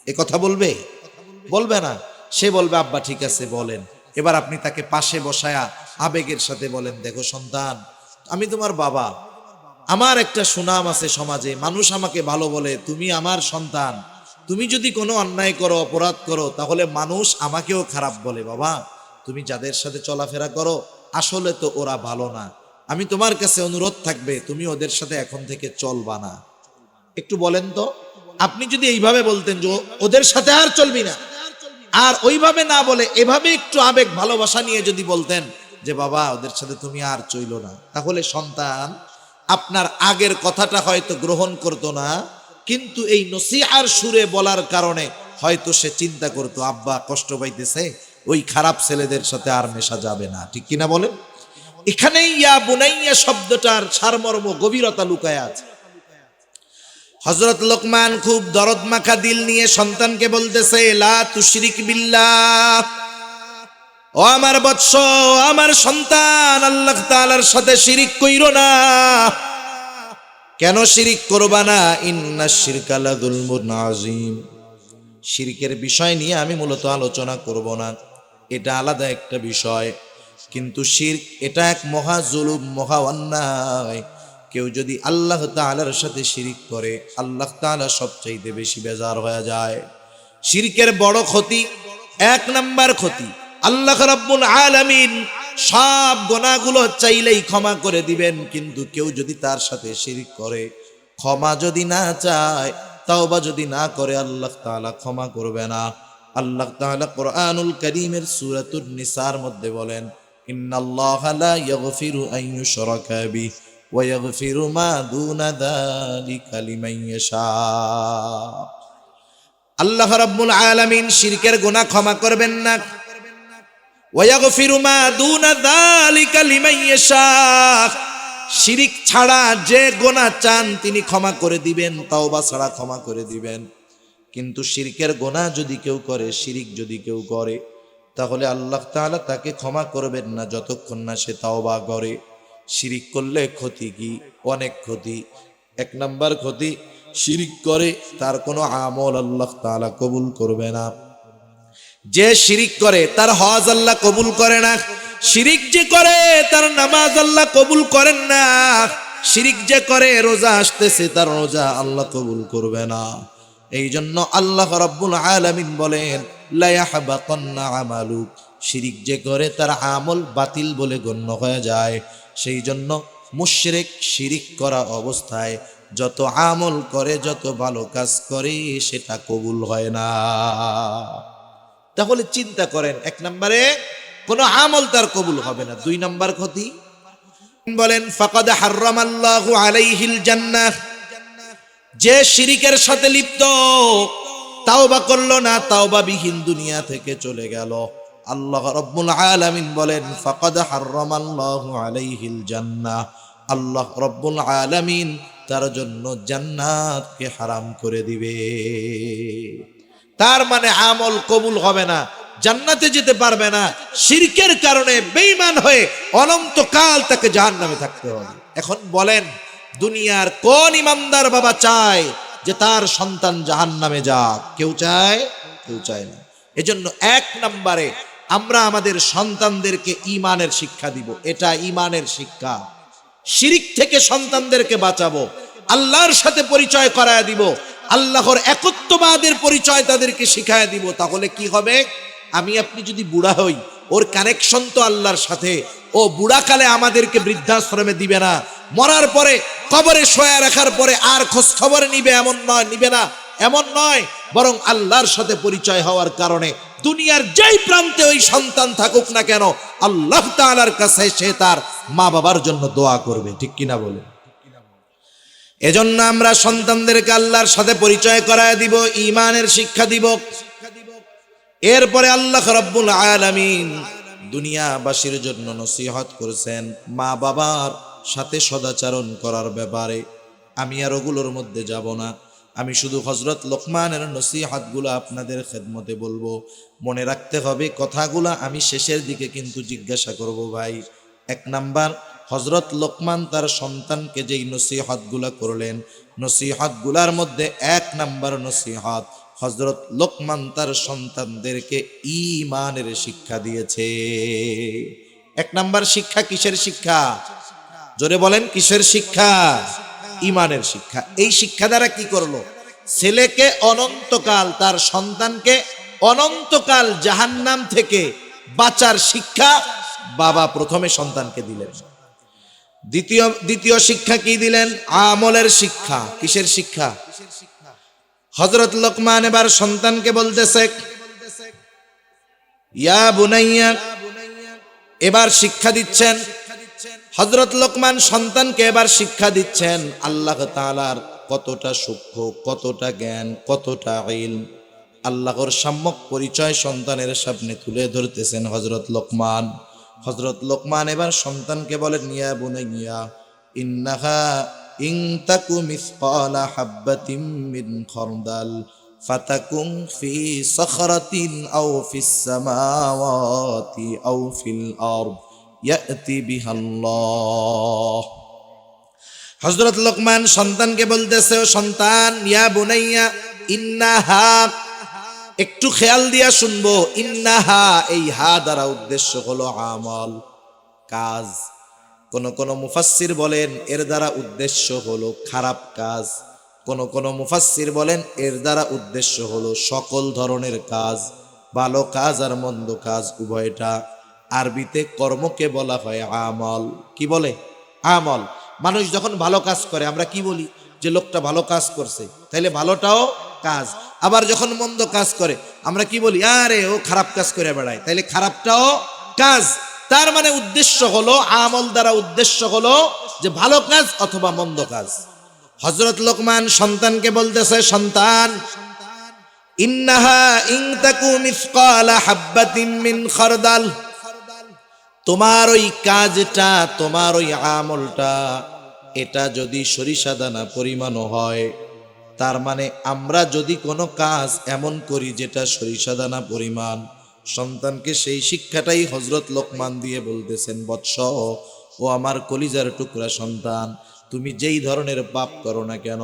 এ কথা বলবে? বলবে না। সে বলবে, আব্বা ঠিক আছে বলেন। এবার আপনি তাকে পাশে বসায়া আবেগের সাথে বলেন, দেখো সন্তান, আমি তোমার বাবা, আমার একটা সুনাম আছে সমাজে, মানুষ আমাকে ভালো বলে, তুমি আমার সন্তান, তুমি যদি কোনো অন্যায় করো, অপরাধ করো, তাহলে মানুষ আমাকেও খারাপ বলে। বাবা তুমি যাদের সাথে চলাফেরা করো আসলে তো ওরা ভালো না, আমি তোমার কাছে অনুরোধ থাকবে তুমি ওদের সাথে এখন থেকে চলবা না। একটু বলেন তো, আপনি যদি এইভাবে বলতেন যে ওদের সাথে আর চলবি না, আর ওইভাবে না বলে এভাবে একটু আবেগ ভালোবাসা নিয়ে যদি বলতেন যে বাবা ওদের সাথে তুমি আর চইলো না, তাহলে সন্তান আপনার আগের কথাটা হয়তো গ্রহণ করতো না, কিন্তু এই নসিহার সুরে বলার কারণে হয়তো সে চিন্তা করতো আব্বা কষ্ট পাইতেছে, ওই খারাপ ছেলেদের সাথে আর মেশা যাবে না। ঠিক কিনা বলেন? এখানেই ইয়া বুনাইয়া শব্দটার সারমর্ম, গভীরতা লুকায় আছে। হযরত লোকমান খুব দরদ মাখা দিল নিয়ে সন্তানকে বলতেছে, লা তুশরিক বিল্লাহ, ও আমার বৎস, আমার সন্তান, আল্লাহ তাআলার সাথে শিরিক কইরো না। কেন শিরিক করবা না? ইন্নাশ শিরকা লাযুলমুন আযীম। শিরকের বিষয় নিয়ে আমি মূলত আলোচনা করব না, এটা আলাদা একটা বিষয়, কিন্তু শিরক এটা এক মহা জুলুম, মহা অন্যায়। কেউ যদি আল্লাহ তাআলার সাথে শিরিক করে, আল্লাহ তাআলা সবচাইতে বেশি বেজার হয়ে যায়। শিরকের বড় ক্ষতি, 1 নাম্বার ক্ষতি, আল্লাহ রাব্বুল আলামিন সব গুনাহগুলো চাইলেই ক্ষমা করে দিবেন, কিন্তু কেউ যদি তার সাথে শিরিক করে, ক্ষমা যদি না চায়, তাওবা যদি না করে, আল্লাহ তাআলা ক্ষমা করবে না। আল্লাহ তাআলা কোরআনুল কারীমের সূরাতুন নিসার মধ্যে বলেন, ইন্নাল্লাহা লা ইয়াগফিরু আন ইউশরাকা বিহি ওয়া ইয়াগফিরু মা দুনা যালিকা লিমান ইয়াশা। আল্লাহ রাব্বুল আলামিন শিরকের গুনাহ ক্ষমা করবেন না। ওয়াগফিরু মা দুনা যালিকা লিমান ইয়াশা, শিরিক ছাড়া যে গুনাহ চান তিনি ক্ষমা করে দিবেন, তওবা ছাড়া ক্ষমা করে দিবেন। কিন্তু শিরকের গুনাহ যদি কেউ করে, শিরিক যদি কেউ করে, তাহলে আল্লাহ তাআলা তাকে ক্ষমা করবেন না যতক্ষণ না সে তওবা করে। শিরিক করলে ক্ষতি কি? অনেক ক্ষতি। এক নাম্বার ক্ষতি, শিরিক করে তার কোনো আমল আল্লাহ তাআলা কবুল করবে না। যে শিরিক করে তার হজ আল্লাহ কবুল করে না। শিরিক যে করে তার নামাজ আল্লাহ কবুল করেন না। শিরিক যে করে রোজা আসতেছে, তার রোজা আল্লাহ কবুল করবে না। এই জন্য আল্লাহ রাব্বুল আলামিন বলেন লা ইয়াহবাতান্না আমালুক, শিরিক যে করে তার আমল বাতিল বলে গণ্য হয়ে যায়। সেই জন্য মুশরিক শিরিক করা অবস্থায় যত আমল করে, যত ভালো কাজ করে, সেটা কবুল হয় না। তাহলে চিন্তা করেন, এক নম্বরে কোন আমল তার কবুল হবে না। দুই নম্বর ক্ষতি বলেন ফাকাদ হারামাল্লাহু আলাইহিল জান্নাহ, যে শিরিকের সাথে লিপ্ত, তাওবা করলো না, তাওবা বিহীন দুনিয়া থেকে চলে গেল, আল্লাহ রাব্বুল আলামিন বলেন ফাকাদ হারামাল্লাহু আলাইহিল জান্নাহ, আল্লাহ রাব্বুল আলামিন তার জন্য জান্নাতকে হারাম করে দিবে। তার মানে আমল কবুল হবে না, জান্নাতে যেতে পারবে না। শিরকের কারণে বেঈমান হয়ে অনন্তকাল তাকে জাহান্নামে থাকতে হবে। এখন বলেন, দুনিয়ার কোন ইমানদার বাবা চায় যে তার সন্তান জাহান্নামে যাক? কেউ চায়? কেউ চায় না। এজন্য এক নম্বরে আমরা আমাদের সন্তানদেরকে ঈমানের শিক্ষা দিব। এটা ঈমানের শিক্ষা। শিরিক থেকে সন্তানদেরকে বাঁচাবো, আল্লাহর সাথে পরিচয় করায় দিব, আল্লাহর একত্ববাদের পরিচয় তাদেরকে শিখায় দিব। তাহলে কি হবে? আমি আপনি যদি বুড়া হই, ওর কানেকশন তো আল্লাহর সাথে। ও বুড়াকালে আমাদেরকে বৃদ্ধাশ্রমে দিবে না, মরার পরে কবরে শোয়া রাখার পরে আর খোঁজ খবর নিবে এমন নয়, নিবে না এমন নয়, বরং আল্লাহর সাথে পরিচয় হওয়ার কারণে দুনিয়ার যেই প্রান্তে ওই সন্তান থাকুক না কেন, আল্লাহ তাআলার কাছে সে তার মা বাবার জন্য দোয়া করবে। ঠিক কিনা বলে? এজন্য আমরা সন্তানদেরকে আল্লাহর সাথে পরিচয় করায় দিব, ঈমানের শিক্ষা দিব। এরপরে আল্লাহ রাব্বুল আলামিন দুনিয়াবাসীর জন্য নসিহত করেছেন মা বাবার সাথে সদাচরণ করার ব্যাপারে। আমি আর ওগুলোর মধ্যে যাব না, আমি শুধু হযরত লোকমানের নসিহতগুলো আপনাদের খেদমতে বলবো। মনে রাখতে হবে কথাগুলো আমি শেষের দিকে কিন্তু জিজ্ঞাসা করব। ভাই, এক নাম্বার, হযরত লোকমান তার সন্তানকে যেই নসিহতগুলো করলেন, নসিহতগুলোর মধ্যে এক নাম্বার নসিহত, হযরত লোকমান তার সন্তানদেরকে ঈমানের শিক্ষা দিয়েছে। এক নাম্বার শিক্ষা কিসের শিক্ষা? জোরে বলেন, কিসের শিক্ষা? ঈমানের শিক্ষা। এই শিক্ষা দ্বারা কি করলো? ছেলেকে অনন্তকাল, তার সন্তানকে অনন্তকাল জাহান্নাম থেকে বাঁচার শিক্ষা বাবা প্রথমে সন্তানকে দিলেন। দ্বিতীয় শিক্ষা কি দিলেন? আমলের শিক্ষা। কিসের শিক্ষা? হযরত লোকমান এবার সন্তানকে বলতেছে ইয়া বুনাইয়া, এবার শিক্ষা দিচ্ছেন হযরত লোকমান সন্তানকে, এবার শিক্ষা দিচ্ছেন আল্লাহ তাআলার কতটা সূক্ষ্ম, কতটা জ্ঞান, কতটা ইলম। আল্লাহর সম্যক পরিচয় সন্তানের সামনে তুলে ধরতেছেন হযরত লোকমান। হযরত লোকমান এবার সন্তানকে বলেন ইয়া বুনাইয়া ইন্নাহা ইন তাকু মিসকালা হাববাতিন মিন খারদাল ফাতাকুন ফি সখরাতিন আও ফিস সামাওয়াতি আও ফিল আরদ ইয়াতি বিহাল্লাহ। হযরত লোকমান সন্তানকে বলতেছে, ও সন্তান, ইয়া বুনাইয়া ইন্নাহা, একটু খেয়াল দিয়া শুনবো, ইন্নাহা এই হা দ্বারা উদ্দেশ্য হলো আমল, কাজ। কোন মুফাসসির বলেন এর দ্বারা উদ্দেশ্য হলো খারাপ কাজ, কোন মুফাসসির বলেন এর দ্বারা উদ্দেশ্য হলো সকল ধরনের কাজ, ভালো কাজ আর মন্দ কাজ উভয়টা। আরবিতে কর্মকে বলা হয় আমল। কি বলে? আমল। মানুষ যখন ভালো কাজ করে আমরা কি বলি? যে লোকটা ভালো কাজ করছে, তাইলে ভালোটাও কাজ। আবার যখন মন্দ কাজ করে আমরা কি বলি? আরে ও খারাপ কাজ করে বেড়ায়, তাইলে খারাপটাও কাজ। তার মানে উদ্দেশ্য হলো, আমল দ্বারা উদ্দেশ্য হলো যে ভালো কাজ অথবা মন্দ কাজ। হযরত লোকমান সন্তানকে বলতেছে, সন্তান, ইন্নাহা ইন তাকু মিসকালা হাববাতিন মিন খারদাল, তোমার ওই কাজটা, তোমার ওই আমলটা, এটা যদি সরিষা দানা পরিমাণও হয়, তার মানে আমরা যদি কোনো কাজ এমন করি যেটা সরিষা দানা পরিমাণ, সন্তানকে সেই শিক্ষাটাই হযরত লোকমান দিয়ে বলতেছেন, বৎস, ও আমার কলিজার টুকরা সন্তান, তুমি যেই ধরনের পাপ করো না কেন,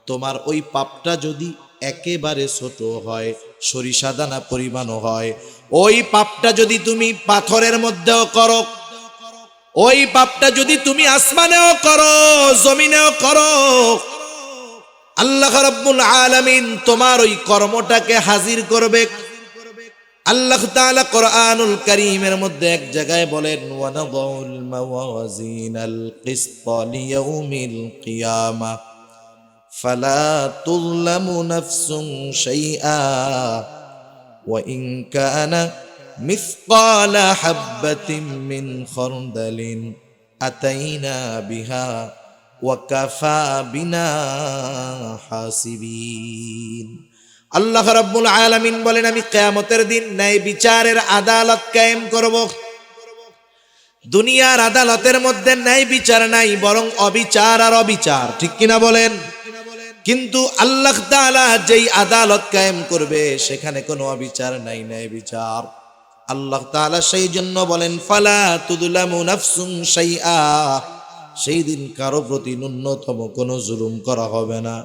তোমার ওই পাপটা যদি একেবারে ছোট হয়, সরিষা দানা পরিমাণও হয়, ওই পাপটা যদি তুমি পাথরের মধ্যেও করো, ওই পাপটা যদি তুমি আসমানেও করো, জমিনেও করো, আল্লাহ রাব্বুল আলামিন তোমার ওই কর্মটাকে হাজির করবে। আল্লাহ তাআলা কোরআনুল কারীমের মধ্যে এক জায়গায় বলেন, ওয়া নাযাউল মাওয়াজিনাল কিসতা লিয়াউমিল কিয়ামা ফালা তুযলামু নাফসুন শাইআ ওয়া ইন কানা মিসকালা হাববাতিন মিন খারদালিন আতাইনা বিহা ওয়া কাফা বিনা হাসিবিন। আল্লাহ রাব্বুল আলামিন বলেন, আমি কিয়ামতের দিন ন্যায় বিচারের আদালত কায়েম করব। দুনিয়ার আদালতের মধ্যে ন্যায় বিচার নাই, বরং অবিচার আর অবিচার, ঠিক কিনা বলেন? কিন্তু আল্লাহ তাআলা যেই আদালত কায়েম করবে সেখানে কোনো অবিচার নাই, ন্যায় বিচার। আল্লাহ তাআলা সেই জন্য বলেন, ফালা তুযলামু নাফসুন শাইআ, সেই দিন কারো প্রতি ন্যূনতম কোনো জুলুম করা হবে না।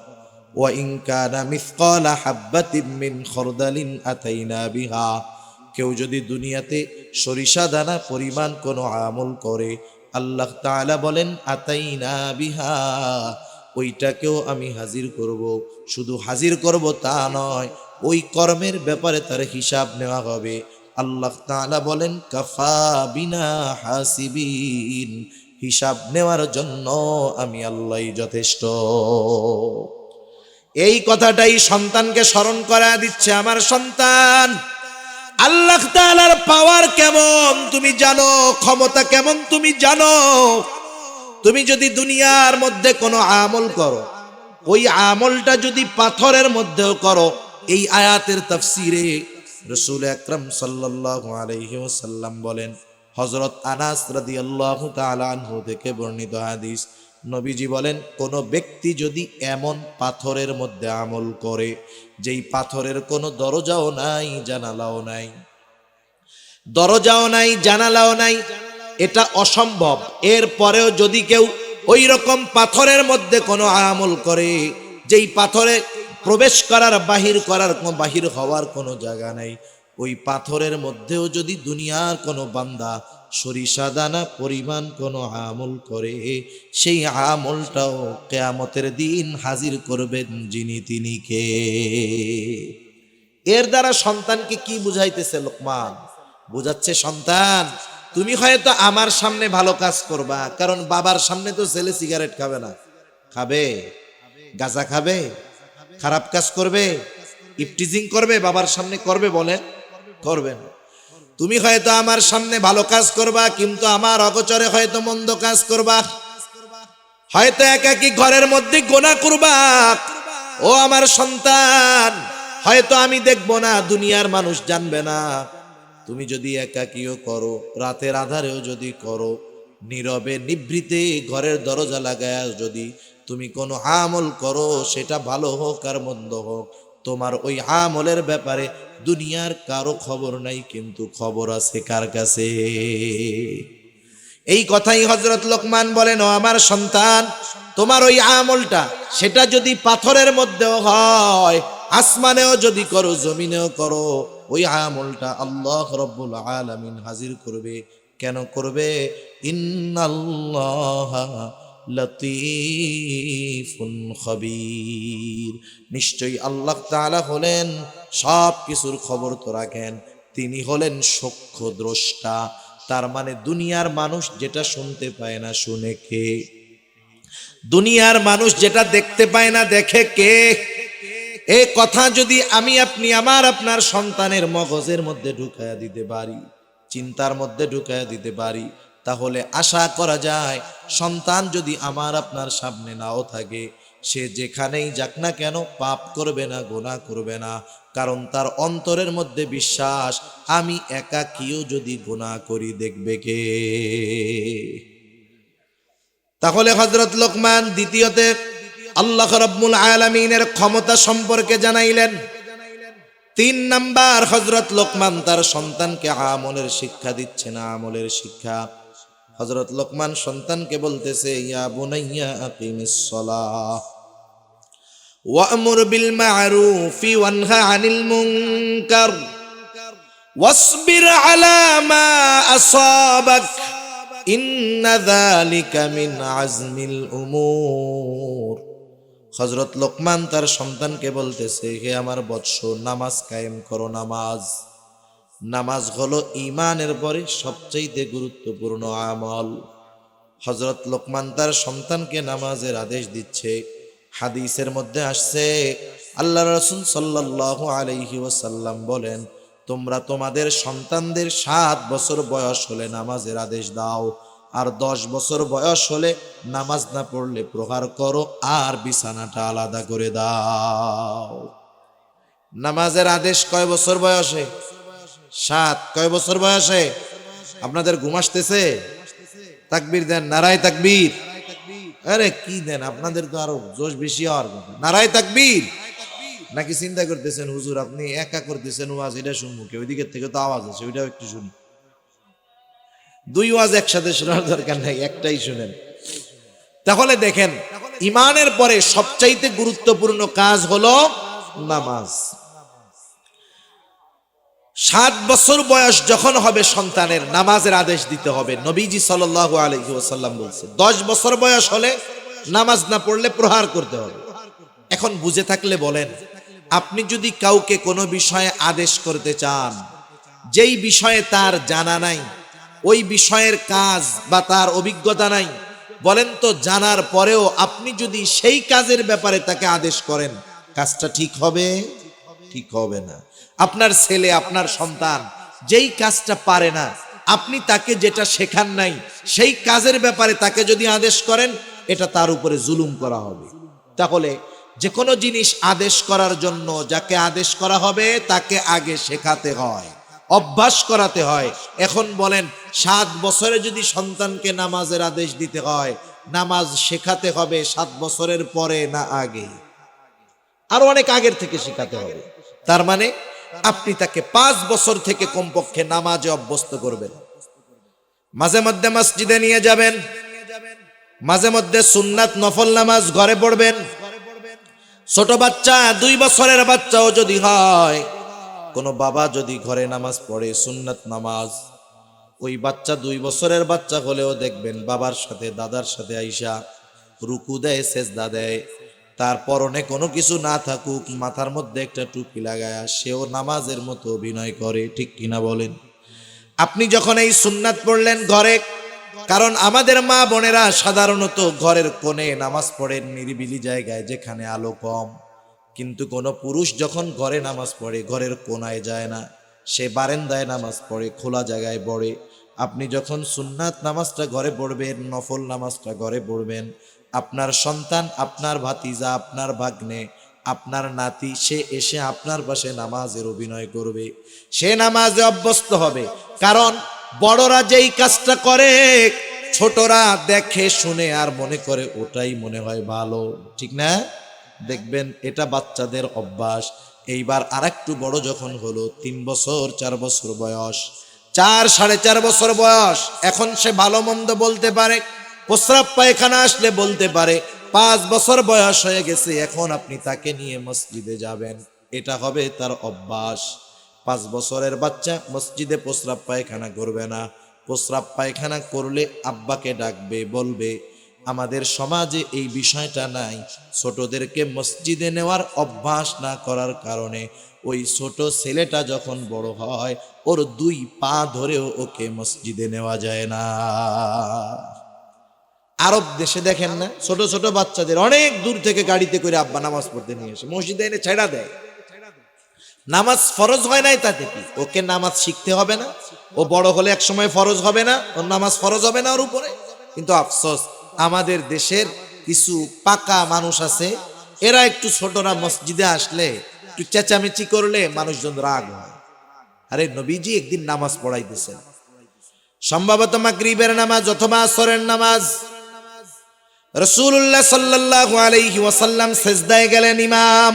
ওয়া ইন কানা মিসকালা হাববাতিন মিন খারদালিন আতাইনা বিহা, কেউ যদি দুনিয়াতে সরিষা দানা পরিমাণ কোনো আমল করে, আল্লাহ তাআলা বলেন আতাইনা বিহা, ওইটাকেও আমি হাজির করব। শুধু হাজির করব তা নয়, ওই কর্মের ব্যাপারে তার হিসাব নেওয়া হবে। আল্লাহ তাআলা বলেন কাফা বিনা হাসিবিন, হিসাব নেওয়ার জন্য আমি আল্লাহই যথেষ্ট। এই কথাটাই সন্তানকে স্মরণ করা দিচ্ছে, আমার সন্তান, আল্লাহ তাআলার পাওয়ার কেমন তুমি জানো, ক্ষমতা কেমন তুমি জানো। তুমি যদি দুনিয়ার মধ্যে কোনো আমল করো, ওই আমলটা যদি পাথরের মধ্যেও করো, এই আয়াতের তাফসিরে রাসূল আকরাম সাল্লাল্লাহু আলাইহি ওয়াসাল্লাম বলেন, হযরত আনাস রাদিয়াল্লাহু তাআলা আনহু থেকে বর্ণিত হাদিস, নবীজি বলেন, কোন ব্যক্তি যদি এমন পাথরের মধ্যে আমল করে যেই পাথরের কোনো দরজাও নাই, জানালাও নাই, দরজাও নাই, জানালাও নাই, এটা অসম্ভব, এরপরেও যদি কেউ ওই রকম পাথরের মধ্যে কোনো আমল করে যেই পাথরে প্রবেশ করার, বাহির হওয়ার কোনো জায়গা নাই, ওই পাথরের মধ্যেও যদি দুনিয়ার কোনো বান্দা সরিষা দানা পরিমাণ কোনো আমল করে, সেই আমলটাও কিয়ামতের দিন হাজির করবেন যিনি, তিনি কে? এর দ্বারা সন্তানকে কি বুঝাইতেছে লোকমান? বুঝাচ্ছে, সন্তান, তুমি হয়তো আমার সামনে ভালো কাজ করবা, কারণ বাবার সামনে তো ছেলে সিগারেট খাবে না, খাবে? গাঁজা খাবে? খারাপ কাজ করবে? ইফটিজিং করবে? বাবার সামনে করবে? বলেন, করবে না। তুমি হয়তো আমার সামনে ভালো কাজ করবা, কিন্তু আমার অগোচরে হয়তো মন্দ কাজ করবা, হয়তো একাকী ঘরের মধ্যে গুনাহ করবা। ও আমার সন্তান, হয়তো আমি দেখবো না, দুনিয়ার মানুষ জানবে না। তুমি যদি একাকীও করো, রাতের আধারেও যদি করো, নীরবে নিভৃতে ঘরের দরজা লাগায়া যদি তুমি কোনো আমল করো, সেটা ভালো হোক আর মন্দ হোক, তোমার ওই আমলের ব্যাপারে দুনিয়ার কারো খবর নাই, কিন্তু খবর আছে কার কাছে? এই কথাই হযরত লোকমান বলেন, ও আমার সন্তান, তোমার ওই আমলটা, সেটা যদি পাথরের মধ্যেও হয়, আসমানেও যদি করো, জমিনেও করো, ওই আমলটা আল্লাহ রাব্বুল আলামিন হাজির করবে। কেন করবে? ইন্নাল্লাহা লতীফুন খবীর, নিশ্চয়ই আল্লাহ তাআলা হলেন সব কিছুর খবর তো রাখেন, তিনি হলেন সূক্ষ্ম দ্রষ্টা। তার মানে দুনিয়ার মানুষ যেটা শুনতে পায় না, শুনে কে? দুনিয়ার মানুষ যেটা দেখতে পায় না, দেখে কে? এই কথা যদি আমি আপনি আমার আপনার সন্তানের মগজের মধ্যে ঢুকায়া দিতে পারি, চিন্তার মধ্যে ঢুকায়া দিতে পারি, তাহলে আশা করা যায় সন্তান যদি আমার আপনার সামনে নাও থাকে, সে যেখানেই যাক না কেন পাপ করবে না, গুনাহ করবে না, কারণ তার অন্তরের মধ্যে বিশ্বাস আমি একাকিও যদি গুনাহ করি দেখবে কে। তাহলে হযরত লোকমান দ্বিতীয়তে আল্লাহ রাব্বুল আলামিনের ক্ষমতা সম্পর্কে জানাইলেন। 3 নাম্বার, হযরত লোকমান তার সন্তানকে আমলের শিক্ষা দিচ্ছেন, আমলের শিক্ষা। হযরত লোকমান সন্তানকে বলতেছে, ইয়া বুনাইয়া আকিমিস সালাহ ওয়া'মুর বিল মা'রুফি ওয়ানহা আনিল মুনকার ওয়াসবির আলা মা আসাবাক ইন্না যালিকা মিন আজমিল উমুর। হযরত লোকমান তার সন্তানকে বলতেছে, হে আমার বৎস, নামাজ কায়েম করো। নামাজ হলো ঈমানের পরে সবচেয়ে গুরুত্বপূর্ণ আমল। হযরত লোকমান তার সন্তানকে নামাজের আদেশ দিচ্ছে। হাদিসের মধ্যে আসছে, আল্লাহ রাসূল সাল্লাল্লাহু আলাইহি ওয়াসাল্লাম বলেন, তোমরা তোমাদের সন্তানদের 7 বছর বয়স হলে নামাজের আদেশ দাও, আর 10 বছর বয়স হলে নামাজ না পড়লে প্রহার করো, আর বিছানাটা আলাদা করে দাও। নামাজের আদেশ কয় বছর বয়সে? 7। কয় বছর বয়সে? আপনাদের ঘুম আসতেছে? তাকবীর দেন, নারায়ে তাকবীর। আরে কি দেন, আপনাদের তো আরো জোশ বেশি হওয়ার কথা। নারায়ে তাকবীর। নাকি চিন্তা করতেছেন হুজুর আপনি একা করতেছেন ওয়াজ, এটা শুনবো কি? ওইদিকের থেকে তো আওয়াজ আছে, ওইটাও একটু শুনি। 2 ওয়াজ একসাথে শোনার দরকার নাই, একটাই শুনেন। তাহলে দেখেন, ঈমানের পরে সবচাইতে গুরুত্বপূর্ণ কাজ হলো নামাজ। 7 বছর বয়স যখন হবে সন্তানের, নামাজের আদেশ দিতে হবে। নবীজি সাল্লাল্লাহু আলাইহি ওয়াসাল্লাম বলছে 10 বছর বয়স হলে নামাজ না পড়লে প্রহার করতে হবে। এখন বুঝে থাকলে বলেন, আপনি যদি কাউকে কোনো বিষয়ে আদেশ করতে চান, যেই বিষয়ে তার জানা নাই, ওই বিষয়ের কাজ বা তার অভিজ্ঞতা নাই, বলেন তো জানার পরেও আপনি যদি সেই কাজের ব্যাপারে তাকে আদেশ করেন, কাজটা ঠিক হবে? ঠিক হবে না। আপনার ছেলে, আপনার সন্তান যেই কাজটা পারে না, আপনি তাকে যেটা শেখান নাই, সেই কাজের ব্যাপারে তাকে যদি আদেশ করেন, এটা তার উপরে জুলুম করা হবে। তাহলে যে কোনো জিনিস আদেশ করার জন্য যাকে আদেশ করা হবে তাকে আগে শেখাতে হয়, অভ্যাস করাতে হয়। এখন বলেন, 7 বছরে যদি সন্তানকে নামাজের আদেশ দিতে হয়, নামাজ শেখাতে হবে 7 বছরের পরে না আগে? আরো অনেক আগের থেকে শেখাতে হবে। তার মানে আপনি তাকে 5 বছর থেকে কমপক্ষে নামাজে অভ্যস্ত করবেন। মাঝে মধ্যে মসজিদে নিয়ে যাবেন, মাঝে মধ্যে সুন্নাত নফল নামাজ ঘরে পড়বেন। ছোট বাচ্চা, 2 বছরের বাচ্চাও যদি হয়, কোনো বাবা যদি ঘরে নামাজ পড়ে সুন্নাত নামাজ, ওই বাচ্চা 2 বছরের বাচ্চা হলেও দেখবেন বাবার সাথে দাদার সাথে আইসা রুকু দেয়, সেজদা দেয়। তার পরনে কোনো কিছু না থাকুক, মাথার মধ্যে একটা টুপি লাগায়া সেও নামাজের মতো অভিনয় করে। ঠিক কিনা বলেন? আপনি যখন এই সুন্নাত পড়লেন ঘরে, কারণ আমাদের মা বোনেরা সাধারণত ঘরের কোণে নামাজ পড়েন, নিরিবিলি জায়গায় যেখানে আলো কম। কিন্তু কোনো পুরুষ যখন ঘরে নামাজ পড়ে ঘরের কোণায় যায় না, সে বারান্দায় নামাজ পড়ে, খোলা জায়গায় পড়ে। আপনি যখন সুন্নাত নামাজটা ঘরে পড়বেন, নফল নামাজটা ঘরে পড়বেন, আপনার সন্তান, আপনার ভাতিজা, আপনার ভাগ্নে, আপনার নাতি, সে এসে আপনার পাশে নামাজের অভিনয় করবে, সে নামাজে অভ্যস্ত হবে। কারণ বড়রা যেই কাজটা করে ছোটরা দেখে শুনে আর মনে করে ওটাই মনে হয় ভালো। ঠিক না? দেখবেন এটা বাচ্চাদের অভ্যাস। এইবার আরেকটু বড় যখন হলো, 3 বছর 4 বছর বয়স, 4 4.5 বছর বয়স, এখন সে ভালো মন্দ বলতে পারে, প্রস্রাব পায়খানা আসলে বলতে পারে। 5 বছর বয়স হয়ে গেছে, এখন আপনি তাকে নিয়ে মসজিদে যাবেন, এটা হবে তার অভ্যাস। 5 বছরের বাচ্চা মসজিদে প্রস্রাব পায়খানা করবে না। প্রস্রাব পায়খানা করলে আব্বাকে ডাকবে, বলবে। আমাদের সমাজে এই বিষয়টা নাই। ছোটদেরকে মসজিদে নেওয়ার অভ্যাস না করার কারণে ওই ছোট ছেলেটা যখন বড় হয়, ওর 2 পা ধরেও ওকে মসজিদে নেওয়া যায় না। আরব দেশে দেখেন না, ছোট ছোট বাচ্চাদের অনেক দূর থেকে গাড়িতে করে আব্বা নামাজ পড়তে নিয়ে এসে মসজিদে এনে ছেড়া দেয়। নামাজ ফরজ হয় নাই, তাতে কি? ওকে নামাজ শিখতে হবে না? ও বড় হলে এক সময় ফরজ হবে না? ওর নামাজ ফরজ হবে না ওর উপরে? কিন্তু আফসোস, আমাদের দেশের কিছু পাকা মানুষ আছে, এরা একটু ছোটরা মসজিদে আসলে একটু চেঁচামেচি করলে মানুষজন রাগ হয়। আরে নবীজি একদিন নামাজ পড়াইতেছেন, সম্ভবত মাগরিবের নামাজ অথবা আসরের নামাজ। রাসূলুল্লাহ সাল্লাল্লাহু আলাইহি ওয়াসাল্লাম সিজদায় গেলেন, ইমাম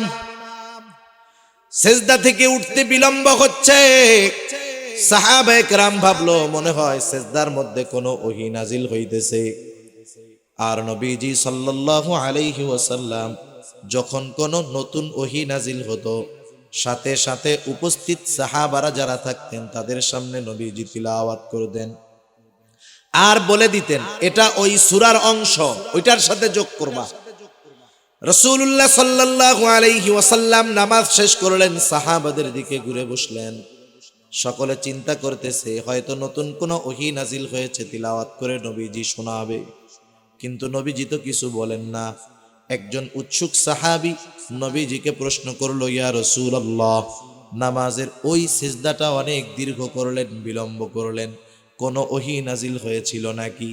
সিজদা থেকে উঠতে বিলম্ব হচ্ছে। সাহাবায়ে কেরাম ভাবলো মনে হয় সিজদার মধ্যে কোনো ওহী নাজিল হইতেছে। আর নবীজি সাল্লাল্লাহু আলাইহি ওয়াসাল্লাম যখন কোনো নতুন ওহী নাজিল হতো, সাথে সাথে উপস্থিত সাহাবারা যারা থাকতেন তাদের সামনে নবীজি তিলাওয়াত করতেন আর বলে দিতেন এটা ওই সূরার অংশ, ওইটার সাথে যোগ করবা। রাসূলুল্লাহ সাল্লাল্লাহু আলাইহি ওয়াসাল্লাম নামাজ শেষ করলেন, সাহাবাদের দিকে ঘুরে বসলেন। সকলে চিন্তা করতেছে হয়তো নতুন কোনো ওহী নাজিল হয়েছে, তিলাওয়াত করে নবীজি শোনাবে। কিন্তু নবীজি তো কিছু বলেন না। একজন উৎসুক সাহাবী নবীজিকে প্রশ্ন করলো, ইয়া রাসূলুল্লাহ, নামাজের ওই সিজদাটা অনেক দীর্ঘ করলেন, বিলম্ব করলেন, কোনো ওহী নাজিল হয়েছিল নাকি?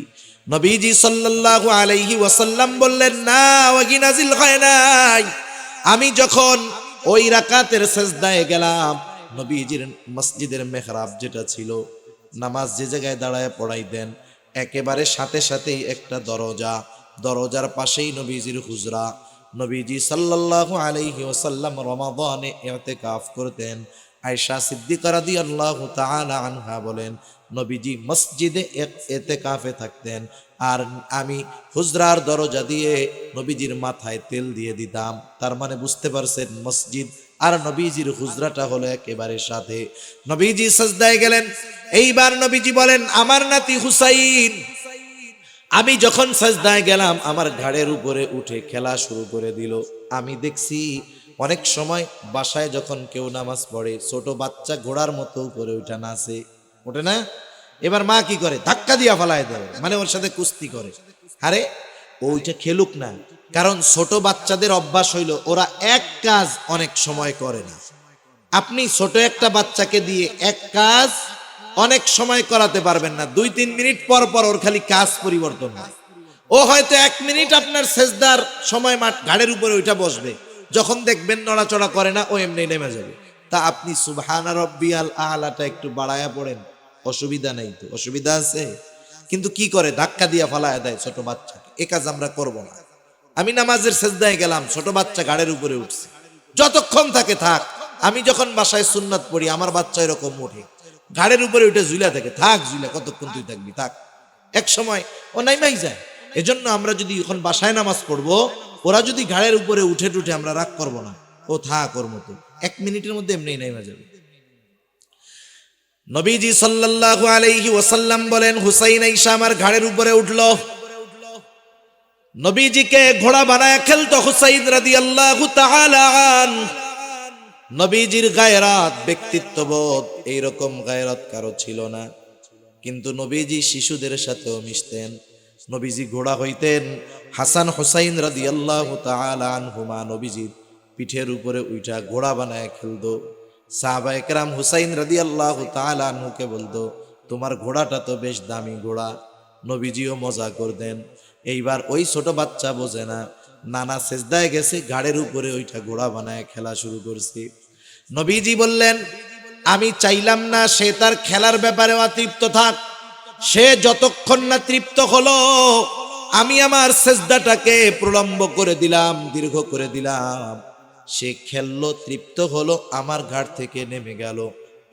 নবীজি সাল্লাল্লাহু আলাইহি ওয়াসাল্লাম বললেন, না, ওহী নাজিল হয় নাই। আমি যখন ওই রাকাতের সিজদায় গেলাম, নবীজির মসজিদের মেহরাব যেটা ছিল, নামাজ যে জায়গায় দাঁড়ায় পড়াইতেন, একেবারে সাথে সাথেই একটা দরজা, দরজার পাশেই নবীজির হুজরা। নবীজি সাল্লাল্লাহু আলাইহি ওয়াসাল্লাম রমাদানে ইতিকাফ করতেন। আয়েশা সিদ্দিকা রাদিয়াল্লাহু তাআলা আনহা বলেন, নবীজি মসজিদে ইতিকাফে থাকতেন আর আমি হুজরার দরজা দিয়ে নবীজির মাথায় তেল দিয়ে দিতাম। তার মানে বুঝতে পারছেন মসজিদ আর নবীজির হুজরাটা হলো একেবারে সাথে। নবীজি সিজদায় গেলেন। এইবার নবীজি বলেন, আমার নাতি হুসাইন, আমি যখন সিজদায় গেলাম আমার ঘাড়ের উপরে উঠে খেলা শুরু করে দিল। আমি দেখছি অনেক সময় বাসায় যখন কেউ নামাজ পড়ে, ছোট বাচ্চা ঘোড়ার মতো উপরে উঠে নাচে, ওঠে না? এবার মা কি করে, ধাক্কা দিয়া ফালায় দেয়, মানে ওর সাথে কুস্তি করে। আরে ওইটা খেলুক না, কারণ ছোট বাচ্চাদের অভ্যাস হইল ওরা এক কাজ অনেক সময় করে না। আপনি ছোট একটা বাচ্চাকে দিয়ে এক কাজ অনেক সময় করাতে পারবেন না, 2-3 মিনিট পর পর ওর খালি কাজ পরিবর্তন হয়। ও হয়তো 1 মিনিট আপনার সেজদার সময় ঘাড়ের উপরে ওইটা বসবে, যখন দেখবেন নড়াচড়া করে না, ও এমনি নেমে যাবে। তা আপনি সুবহানা রাব্বিয়াল আ'লাটা একটু বাড়ায়া পড়েন, অসুবিধা নেই তো? অসুবিধা আছে? কিন্তু কি করে, ধাক্কা দিয়া ফালায়া দেয় ছোট বাচ্চাকে। এ কাজ আমরা করব না। আমি নামাজের সেজদায় গেলাম, ছোট বাচ্চা ঘাড়ের উপরে উঠছে, যতক্ষণ থাকে থাক। আমি যখন বাসায় সুন্নাত পড়ি, আমার বাচ্চা এরকম ওঠে, ঘাড়ের উপরে উঠে ঝুলা থাকে, থাক ঝুলা, কতক্ষণ তুই থাকবি, থাক। এক সময় ও নাইমাই যায়। এজন্য আমরা যদি এখন বাসায় নামাজ পড়বো, ওরা যদি ঘাড়ের উপরে উঠে টুঠে, আমরা রাগ করব না, ও থাক ওর মতো, 1 মিনিটের মধ্যে এমনি নাইমা যাবে। নবীজি সাল্লাল্লাহু আলাইহি ওয়াসাল্লাম বলেন, হুসাইন আইসা আমার ঘাড়ের উপরে উঠলো। নবীজিকে ঘোড়া বানায় খেলতো হুসাইন রাদিয়াল্লাহু তাআলা আনহু। নবীজির গায়রাত, ব্যক্তিত্ববোধ, এইরকম গায়রাত কারো ছিল না। কিন্তু নবীজি শিশুদের সাথেও মিশতেন। নবীজি ঘোড়া হইতেন। হাসান হুসাইন রাদিয়াল্লাহু তাআলা আনহুমা নবীজির পিঠের উপরে উঠা ঘোড়া বানায় খেলতো। সাহাবায়ে কেরাম হুসাইন রাদিয়াল্লাহু তাআলা আনহুকে বলতো, তোমার ঘোড়াটা তো বেশ দামি ঘোড়া। নবীজিও মজা করতেন। এইবার ওই ছোট বাচ্চা বোঝে না, নানা সেজদায় গেছে, ঘাড়ের উপরে ওইটা ঘোড়া বানায় খেলা শুরু করছে। নবীজি বললেন, আমি চাইলাম না সে তার খেলার ব্যাপারে অতৃপ্ত থাক। সে যতক্ষণ না তৃপ্ত হলো, আমি আমার সেজদাটাকে প্রলম্ব করে দিলাম, দীর্ঘ করে দিলাম। সে খেললো, তৃপ্ত হলো, আমার ঘাট থেকে নেমে গেল।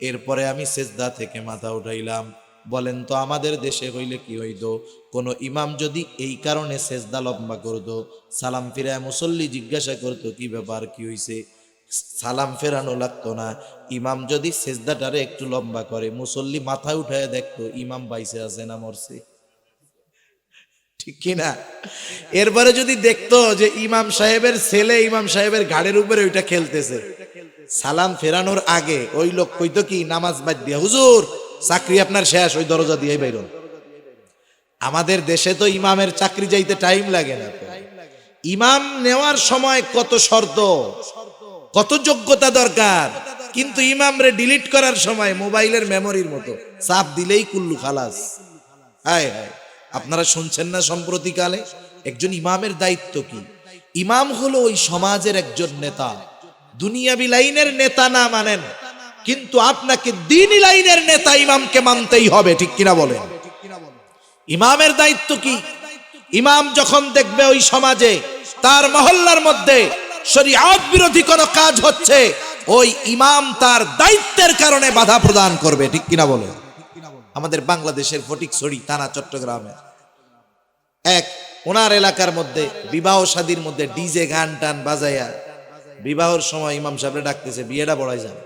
এরপরে আমি সেজদা থেকে মাথা উঠাইলাম। বলেন তো আমাদের দেশে হইলে কি হইতো, কোন ইমাম যদি এই কারণে সেজদা লম্বা করতো, সালাম ফিরায় মুসল্লি জিজ্ঞাসা করতো কি ব্যাপার, কি হইছে, সালাম ফেরানো লাগতো না। ইমাম যদি সেজদাটারে একটু লম্বা করে, মুসল্লি মাথা উঠায় দেখতো ইমাম বাইসে আছে না মরছে, ঠিক কিনা? এরপরে যদি দেখতো যে ইমাম সাহেবের ছেলে ইমাম সাহেবের ঘাড়ের উপরে ওইটা খেলতেছে, সালাম ফেরানোর আগে ওই লোক কইতো কি, নামাজ বাদ দিয়া, হুজুর চাকরি আপনার শেষ, ওই দরজা দিয়ে বাইরন। আমাদের দেশে তো ইমামের চাকরি যাইতে টাইম লাগে না। ইমাম নেওয়ার সময় কত শর্ত, কত যোগ্যতা দরকার, কিন্তু ইমামরে ডিলিট করার সময় মোবাইলের মেমোরির মতো চাপ দিলেই কুল্লু খালাস। হায় হায়, আপনারা শুনছেন না সম্প্রতিকালে একজন ইমামের দায়িত্ব কি? ইমাম হলো ওই সমাজের একজন নেতা। দুনিয়াবি লাইনের নেতা না মানেন, কিন্তু আপনাকে দ্বীনি লাইনের নেতা ইমামকে মানতেই হবে, ঠিক কিনা বলেন? ইমামের দায়িত্ব কি? ইমাম যখন দেখবে ওই সমাজে তার মহল্লার মধ্যে শরীয়ত বিরোধী কোনো কাজ হচ্ছে, ওই ইমাম তার দায়িত্বের কারণে বাধা প্রদান করবে, ঠিক কিনা বলে? আমাদের বাংলাদেশের ফটিকছড়ি থানা চট্টগ্রামে এক ওনার এলাকার মধ্যে বিবাহ শাদীর মধ্যে ডিজে গান টান বাজাইয়া বিবাহর সময় ইমাম সাহেবরে ডাকতেছে, বিয়েটা পড়াই যান।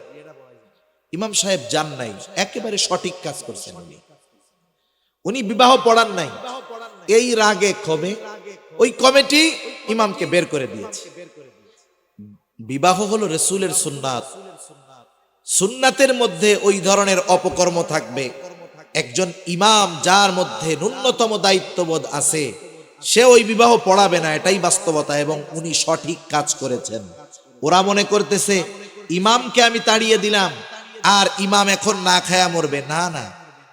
ইমাম সাহেব যান নাই, একেবারে সঠিক কাজ করছেন উনি বিবাহ পড়ান নাই। এই রাগে ক্ষোভে ওই কমিটি ইমামকে বের করে দিয়েছে। বিবাহ হলো রাসূলের সুন্নাত, সুন্নাতের মধ্যে ওই ধরনের অপকর্ম থাকবে। একজন ইমাম যার মধ্যে ন্যূনতম দায়িত্ববোধ আছে সে ওই বিবাহ পড়াবে না, এটাই বাস্তবতা, এবং উনি সঠিক কাজ করেছেন। ওরা মনে করতেছে ইমামকে আমি তাড়িয়ে দিলাম আর ইমাম এখন না খায়া মরবে। না না,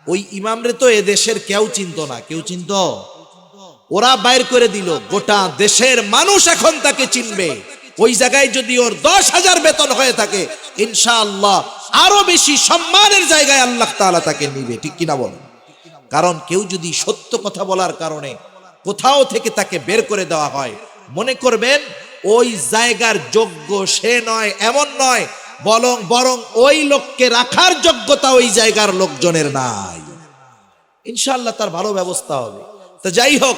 ওই ইমামরে তো এদেশের কেউ চিনতো না। কেউ চিনতো? ওরা বাইর করে দিল, গোটা দেশের মানুষ এখন তাকে চিনবে। ওই জায়গায় যদি ওর 10,000 বেতন হয়ে থাকে, ইনশাআল্লাহ আরো বেশি সম্মানের জায়গায় আল্লাহ তাআলা তাকে নিবে, ঠিক কিনা বলেন? কারণ কেউ যদি সত্য কথা বলার কারণে কোথাও থেকে তাকে বের করে দেওয়া হয়, মনে করবেন ওই জায়গার যোগ্য সে নয়, এমন নয়, বরং ওই লোককে রাখার যোগ্যতা ওই জায়গার লোকজনের নাই। ইনশাআল্লাহ তার ভালো ব্যবস্থা হবে। তো যাই হোক,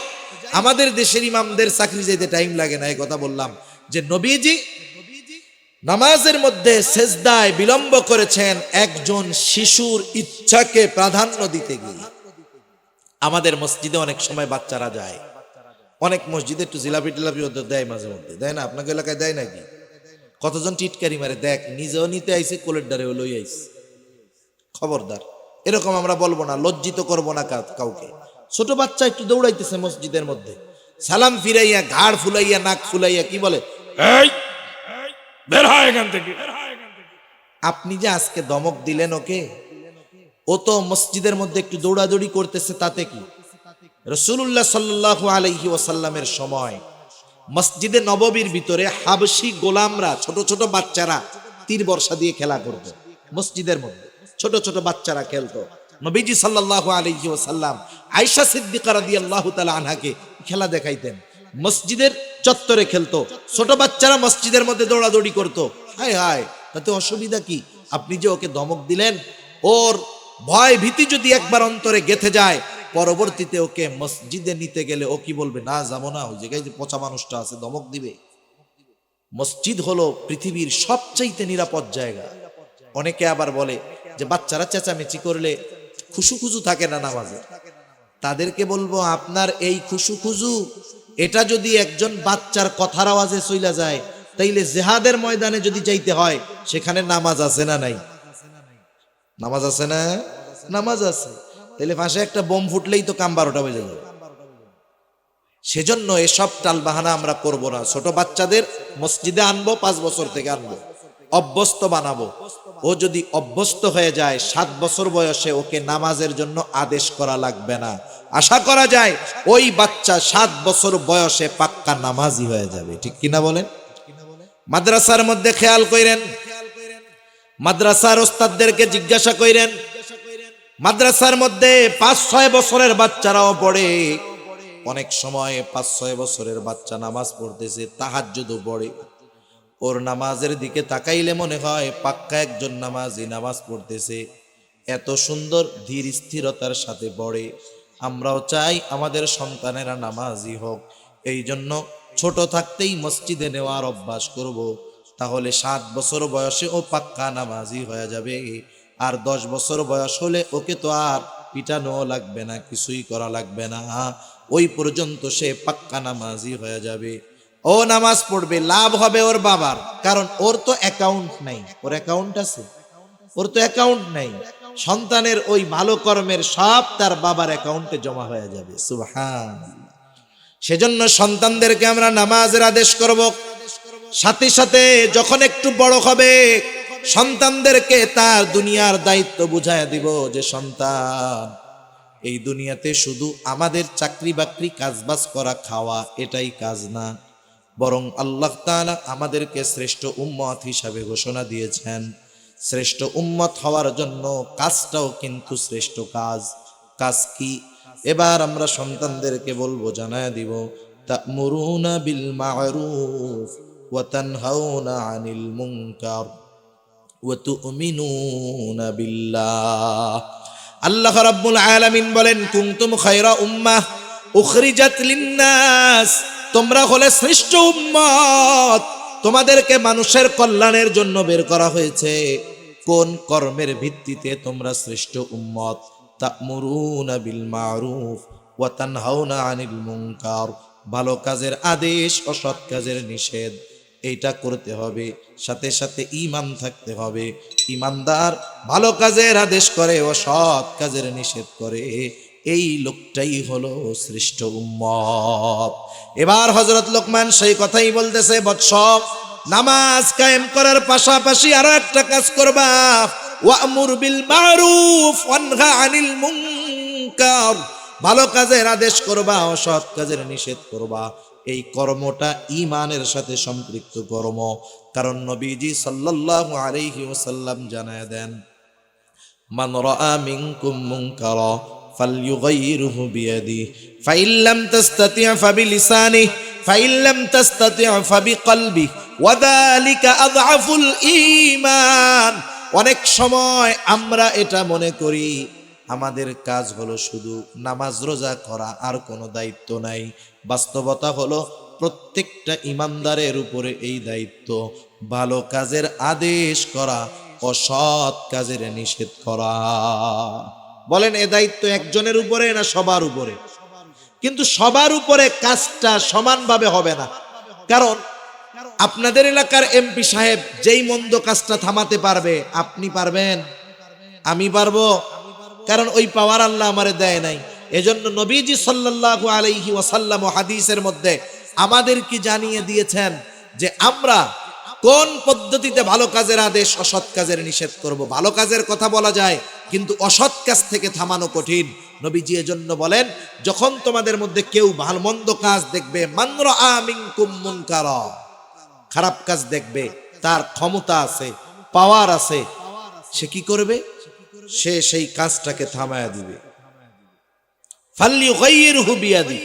আমাদের দেশের ইমামদের চাকরি যেতে টাইম লাগে না, এই কথা বললাম। যে নবীজি নামাজের মধ্যে সেজদায় বিলম্ব করেছেন একজন শিশুর ইচ্ছাকে প্রাধান্য দিতে গিয়ে। আমাদের মসজিদে অনেক সময় বাচ্চারা যায়, অনেক মসজিদে একটু জিলাপি টিলাপি দেয়, মাঝে মধ্যে দেয় না? আপনাকে এলাকায় দেয় নাকি? কতজন টিটকারি মারে, দেখ নিজেও নিতে আইছে, কোলের ডারে লই আইছে। খবরদার, এরকম আমরা বলবো না, লজ্জিত করবো না কাউকে। ছোট বাচ্চা একটু দৌড়াইতেছে মসজিদের মধ্যে, সালাম ফিরাইয়া ঘাড় ফুলাইয়া নাক ফুলাইয়া কি বলে, এই বের হয় এখান থেকে। আপনি যে আজকে ধমক দিলেন ওকে, ও তো মসজিদের মধ্যে একটু দৌড়াদৌড়ি করতেছে, তাতে কি? রাসূলুল্লাহ সাল্লাল্লাহু আলাইহি ওয়াসাল্লামের সময় মসজিদে নববীর ভিতরে হাবশী গোলামরা, ছোট ছোট বাচ্চারা তীর বর্ষা দিয়ে খেলা করতো মসজিদের মধ্যে। ছোট ছোট বাচ্চারা খেলতো। নবীজি সাল্লাল্লাহু আলাইহি ওয়াসাল্লাম আয়েশা সিদ্দিকা রাদিয়াল্লাহু তাআলা আনহাকে খেলা দেখাইতেন। মসজিদের চত্বরে খেলতো, ছোট বাচ্চারা মসজিদের মধ্যে দৌড়াদৌড়ি করতো। হায় হায়, তাতে অসুবিধা কি? আপনি যে ওকে ধমক দিলেন, ওর ভয় ভীতি যদি একবার অন্তরে গেঁথে যায়, পরবর্তীতে ওকে মসজিদে নিতে গেলে ও কি বলবে? না, যাবো না, ওই জায়গায় যে পচা মানুষটা আছে ধমক দিবে। মসজিদ হলো পৃথিবীর সবচাইতে নিরাপদ জায়গা। অনেকে আবার বলে যে বাচ্চারা চেঁচামেচি করলে খুশু থাকে না নামাজে। তাদেরকে বলবো, আপনার এই খুশু এটা যদি একজন বাচ্চার কথার আওয়াজে চইলা যায়, তাইলে জিহাদের ময়দানে যদি যাইতে হয়, সেখানে নামাজ আছে না নাই? নামাজ আছে না? নামাজ আছে। তাইলে পাশে একটা বোম ফুটলেই তো কাম 12টা বেজে যাবে। সেজন্য এসব টালবাহানা আমরা করব না। ছোট বাচ্চাদের মসজিদে আনবো, 5 বছর থেকে আনবো, অভ্যস্ত বানাবো। ও যদি অভ্যস্ত হয়ে যায়, 7 বছর বয়সে ওকে নামাজের জন্য আদেশ করা লাগবে না। আশা করা যায় ওই বাচ্চা 7 বছর বয়সে পাক্কা নামাজি হয়ে যাবে, ঠিক কিনা বলেন? মাদ্রাসার মধ্যে খেয়াল কইরেন, মাদ্রাসার ওস্তাদদেরকে জিজ্ঞাসা কইরেন, মাদ্রাসার মধ্যে 5-6 বছরের বাচ্চারাও পড়ে। অনেক সময় 5-6 বছরের বাচ্চা নামাজ পড়তেছে, তাহাজ্জুদও পড়ে। ওর নামাজের দিকে তাকাইলে মনে হয় পাক্কা একজন নামাজি নামাজ পড়তেছে। এত সুন্দর ধীর স্থিরতার সাথে পড়ে। আমরাও চাই আমাদের সন্তানেরা নামাজি হোক। এই জন্য ছোট থাকতেই মসজিদে নেওয়ার অভ্যাস করব। তাহলে 7 বছর বয়সে ও পাক্কা নামাজি হয়ে যাবে। আর 10 বছর বয়স হলে ওকে তো আর পিটানো লাগবে না, কিছুই করা লাগবে না। ওই পর্যন্ত সে পাক্কা নামাজি হয়ে যাবে। ও নামাজ পড়বে, লাভ হবে ওর বাবার, কারণ ওর তো অ্যাকাউন্ট নাই। ওর অ্যাকাউন্ট আছে? ওর তো অ্যাকাউন্ট নাই। সন্তানের ওই ভালো কর্মের সব তার বাবার অ্যাকাউন্টে জমা হয়ে যাবে। সুবহানাল্লাহ। সেজন্য সন্তানদেরকে আমরা নামাজের আদেশ করব। সাথে সাথে যখন একটু বড় হবে, সন্তানদেরকে তার দুনিয়ার দায়িত্ব বুঝায় দিব যে সন্তান, এই দুনিয়াতে শুধু আমাদের চাকরি বাকরি কাজবাজ করা খাওয়া এটাই কাজ না, বরং আল্লাহ তাআলা আমাদেরকে শ্রেষ্ঠ উম্মত হিসাবে ঘোষণা দিয়েছেন। শ্রেষ্ঠ উম্মত হওয়ার জন্য কাজটাও কিন্তু শ্রেষ্ঠ কাজ। কাজ কি? এবার আমরা সন্তানদেরকে বলবো, জানায় দিব, তা'মুরুনা বিল মা'রুফ ওয়া তানহাউনা আনিল মুনকার ওয়া তু'মিনুনা বিল্লাহ। আল্লাহ রাব্বুল আলামিন বলেন, কুনতুম খায়রা উম্মাহ উখরিজাত লিন-নাস, তোমরা হলে শ্রেষ্ঠ উম্মত, তোমাদেরকে মানুষের কল্যাণের জন্য বের করা হয়েছে। কোন কর্মের ভিত্তিতে তোমরা শ্রেষ্ঠ উম্মত? তা'মুরুনা বিল মা'রুফ ওয়া তানহাউনা আনিল মুনকার, ভালো কাজের আদেশ, অসৎ কাজের নিষেধ, এইটা করতে হবে। সাথে সাথে ঈমান থাকতে হবে। ঈমানদার ভালো কাজের আদেশ করে, অসৎ কাজের নিষেধ করে, এই লোকটাই হলো শ্রেষ্ঠ উম্মত। এবার হযরত লোকমান সেই কথাই বলতেছে, বৎস, নামাজ কায়েম করার পাশাপাশি আরো একটা কাজ করবা, ওয়া'মুর বিল মা'রুফ ওয়ানহা আনিল মুনকার, ভালো কাজের আদেশ করবা, অসৎ কাজের নিষেধ করবা। এই কর্মটা ঈমানের সাথে সম্পৃক্ত কর্ম। কারণ নবীজি সাল্লাল্লাহু আলাইহি ওয়াসাল্লাম জানায় দেন, মান রাআ মিনকুম মুনকারা ফালইউগাইরহু বিয়াদিহি ফাইন লাম তাসতাতি' ফাবিলিসানিহি ফাইন লাম তাসতাতি' ফাবিকলবিহি ওয়া যালিকা আযআফুল ঈমান। অনেক সময় আমরা এটা মনে করি আমাদের কাজ হলো শুধু নামাজ রোজা করা, আর কোনো দায়িত্ব নাই। বাস্তবতা হলো প্রত্যেকটা ইমানদারের উপরে এই দায়িত্ব, ভালো কাজের আদেশ করা, অসৎ কাজের নিষেধ করা। বলেন, এ দায়িত্ব একজনের উপরে না সবার উপরে? কিন্তু সবার উপরে কাজটা সমানভাবে হবে না। কারণ আপনাদের এলাকার এমপি সাহেব যেই মন্দ কাজটা থামাতে পারবে, আপনি পারবেন? আমি পারবো? কারণ ওই পাওয়ার আল্লাহ আমারে দেয় নাই। এজন্য নবীজি সাল্লাল্লাহু আলাইহি ওয়াসাল্লাম হাদিসের মধ্যে আমাদেরকে জানিয়ে দিয়েছেন যে আমরা কোন পদ্ধতিতে ভালো কাজের আদেশ, অসৎ কাজের নিষেধ করব। ভালো কাজের কথা বলা যায়, কিন্তু অসৎ কাজ থেকে থামানো কঠিন। নবীজি এজন্য বলেন, যখন তোমাদের মধ্যে কেউ ভালো মন্দ কাজ দেখবে, মান রাআ মিনকুম মুনকারা, খারাপ কাজ দেখবে, তার ক্ষমতা আছে, পাওয়ার আছে, সে কি করবে? সে সেই কাজটাকে থামায়া দিবে। ফালইউগাইরহু বিয়াদিহি,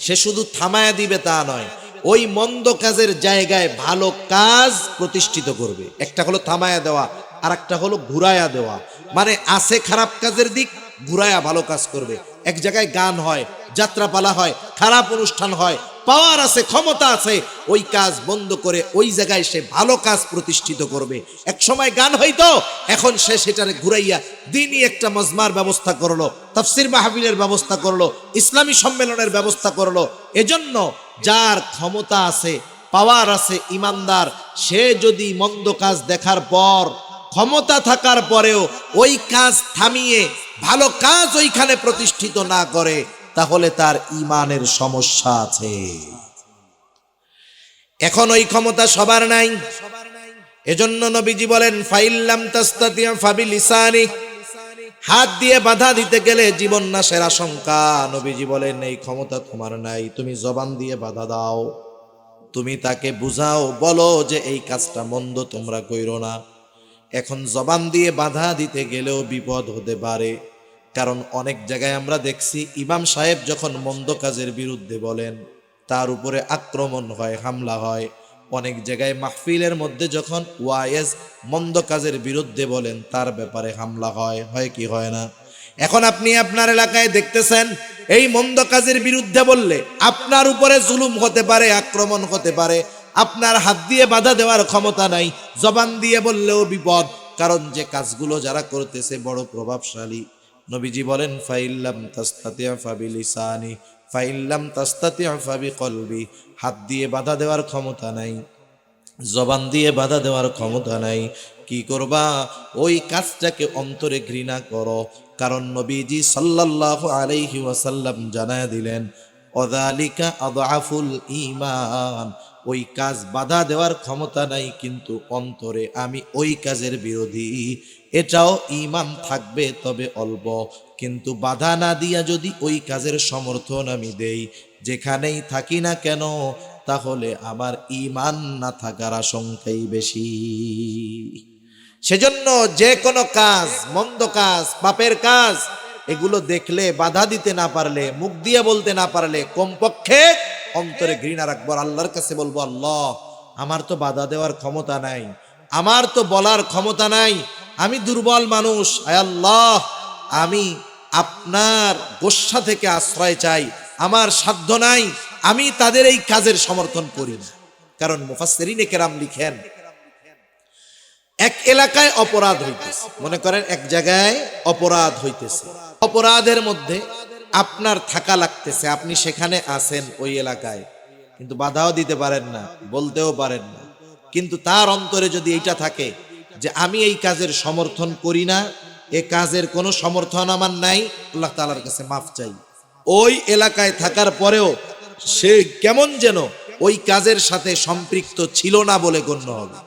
সে শুধু থামায়া দিবে তা নয়, ওই মন্দ কাজের জায়গায় ভালো কাজ প্রতিষ্ঠিত করবে। একটা হলো থামায়া দেওয়া, আর একটা হলো ঘুরায়া দেওয়া। মানে আছে খারাপ কাজের দিক, ঘুরায়া ভালো কাজ করবে। এক জায়গায় গান হয়, যাত্রাপালা হয়, খারাপ অনুষ্ঠান হয়, পাওয়ার আছে, ক্ষমতা আছে, ওই কাজ বন্ধ করে ওই জায়গায় সে ভালো কাজ প্রতিষ্ঠিত করবে। এক সময় গান হইতো, এখন সে সেটারে ঘুরাইয়া দিনই একটা মজমার ব্যবস্থা করলো, তাফসীর মাহফিলের ব্যবস্থা করলো, ইসলামী সম্মেলনের ব্যবস্থা করলো। এজন্য যার ক্ষমতা আছে, পাওয়ার আছে, ইমানদার, সে যদি মন্দ কাজ দেখার পর, ক্ষমতা থাকার পরেও ওই কাজ থামিয়ে ভালো কাজ ওইখানে প্রতিষ্ঠিত না করে, তাহলে তার ঈমানের সমস্যা আছে। এখন ওই ক্ষমতা সবার নাই। এজন্য নবীজি বলেন, ফাইন লাম তাসতাতি' ফাবিলিসানি, হাত দিয়ে বাধা দিতে গেলে জীবন নাশের আশঙ্কা। নবীজি বলেন, এই ক্ষমতা তোমার নাই, তুমি জবান দিয়ে বাধা দাও, তুমি তাকে বুঝাও, বলো যে এই কাজটা মন্দ, তোমরা কইরো না। এখন জবান দিয়ে বাধা দিতে গেলেও বিপদ হতে পারে। কারণ অনেক জায়গায় আমরা দেখছি, ইমাম সাহেব যখন মন্দ কাজের বিরুদ্ধে বলেন, তার উপরে আক্রমণ হয়, হামলা হয়। অনেক জায়গায় মাহফিলের মধ্যে যখন ওয়াইজ মন্দ কাজের বিরুদ্ধে বলেন, তার ব্যাপারে হামলা হয়। হয় কি হয় না? এখন আপনি আপনার এলাকায় দেখতেছেন, এই মন্দ কাজের বিরুদ্ধে বললে আপনার উপরে জুলুম হতে পারে, আক্রমণ হতে পারে। আপনার হাত দিয়ে বাধা দেওয়ার ক্ষমতা নাই, জবান দিয়ে বললেও বিপদ। কারণ যে কাজগুলো যারা করতেছে বড় প্রভাবশালী। নবীজি বলেন, ফাইন লাম তাসতাতি' ফাবিলিসানি ফাইন লাম তাসতাতি' ফাবিকলবি, হাত দিয়ে বাধা দেওয়ার ক্ষমতা নাই, জবান দিয়ে বাধা দেওয়ার ক্ষমতা নাই, কি করবা? ওই কাজটাকে অন্তরে ঘৃণা করো। কারণ নবীজি সাল্লাল্লাহু আলাইহি ওয়াসাল্লাম জানায় দিলেন, ওয়াযালিকা আযআফুল ঈমান, ওই কাজ বাধা দেওয়ার ক্ষমতা নাই, কিন্তু অন্তরে আমি ওই কাজের বিরোধী, এটাও ঈমান থাকবে, তবে অল্প। কিন্তু বাধা না দিয়া যদি ওই কাজের সমর্থন আমি দেই, যেখানেই থাকি না কেন, তাহলে আমার ঈমান না থাকার আশঙ্কাই বেশি। সেজন্য যে কোনো কাজ, মন্দ কাজ, পাপের কাজ, এগুলো দেখলে বাধা দিতে না পারলে, মুখ দিয়ে বলতে না পারলে, কমপক্ষে অন্তরে ঘৃণা রাখবো, আল্লাহর কাছে বলবো, আল্লাহ আমার তো বাধা দেওয়ার ক্ষমতা নাই, আমার তো বলার ক্ষমতা নাই, আমি দুর্বল মানুষ, আয় আল্লাহ আমি আপনার গোস্বা থেকে আশ্রয় চাই, আমার সাধ্য নাই, আমি তাদের এই কাজের সমর্থন করি না। কারণ মুফাসসিরিনে কেরাম লিখেন, এক এলাকায় অপরাধ হইতেছে, মনে করেন এক জায়গায় অপরাধ হইতেছে, অপরাধের মধ্যে আপনার থাকা লাগতেছে, আপনি সেখানে আছেন ওই এলাকায়, কিন্তু বাধাও দিতে পারেন না, বলতেও পারেন না, কিন্তু তার অন্তরে যদি এইটা থাকে যে আমি এই কাজের সমর্থন করি না, এ কাজের কোনো সমর্থন আমার নাই, আল্লাহ তাআলার কাছে মাফ চাই, ওই এলাকায় থাকার পরেও সে কেমন যেন ওই কাজের সাথে সম্পৃক্ত ছিল না বলে গণ্য হবে।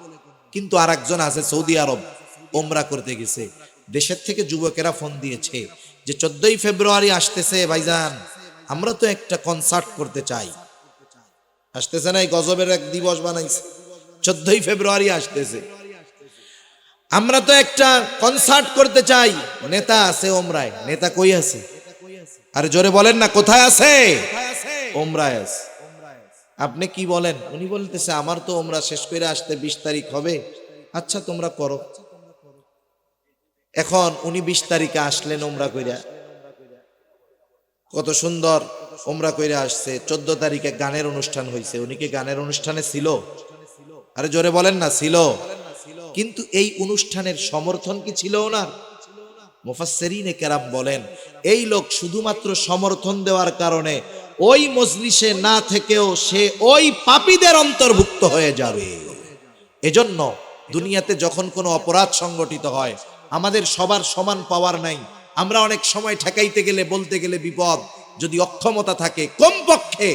কিন্তু আর একজন আছে সৌদি আরব, ওমরা করতে গেছে, দেশের থেকে যুবকেরা ফোন দিয়েছে যে 14ই ফেব্রুয়ারি আসতেছে ভাইজান, আমরা তো একটা কনসার্ট করতে চাই। আসতেছে না, এই গজবের এক দিবস বানাইছে, 14ই ফেব্রুয়ারি আসতেছে, আমরা তো একটা কনসার্ট করতে চাই। নেতা আছে ওমরায়, নেতা কই আছে? আরে জোরে বলেন না, কোথায় আছে? ওমরায় আছে। আপনি কি বলেন? উনি বলতেছে আমার তো ওমরা শেষ করে আসতে 20 তারিখ হবে। আচ্ছা তোমরা করো। এখন উনি 20 তারিখে আসলেন ওমরা কইরা, কত সুন্দর ওমরা কইরা আসছে, 14 তারিখে গানের অনুষ্ঠান হয়েছে, উনি কি গানের অনুষ্ঠানে ছিল? আরে জোরে বলেন না, ছিল। কিন্তু এই অনুষ্ঠানের সমর্থন কি ছিল ওনার? মুফাসসিরিনে কেরাম বলেন এই লোক শুধুমাত্র সমর্থন দেওয়ার কারণে ওই মজলিসে না থেকেও সে ওই পাপীদের অন্তর্ভুক্ত হয়ে যাবে। এজন্য দুনিয়াতে যখন কোনো অপরাধ সংগঠিত হয়, আমাদের সবার সমান পাওয়ার নাই, আমরা অনেক সময় ঠেকাইতে গেলে, বলতে গেলে বিপদ, যদি অক্ষমতা থাকে, কমপক্ষে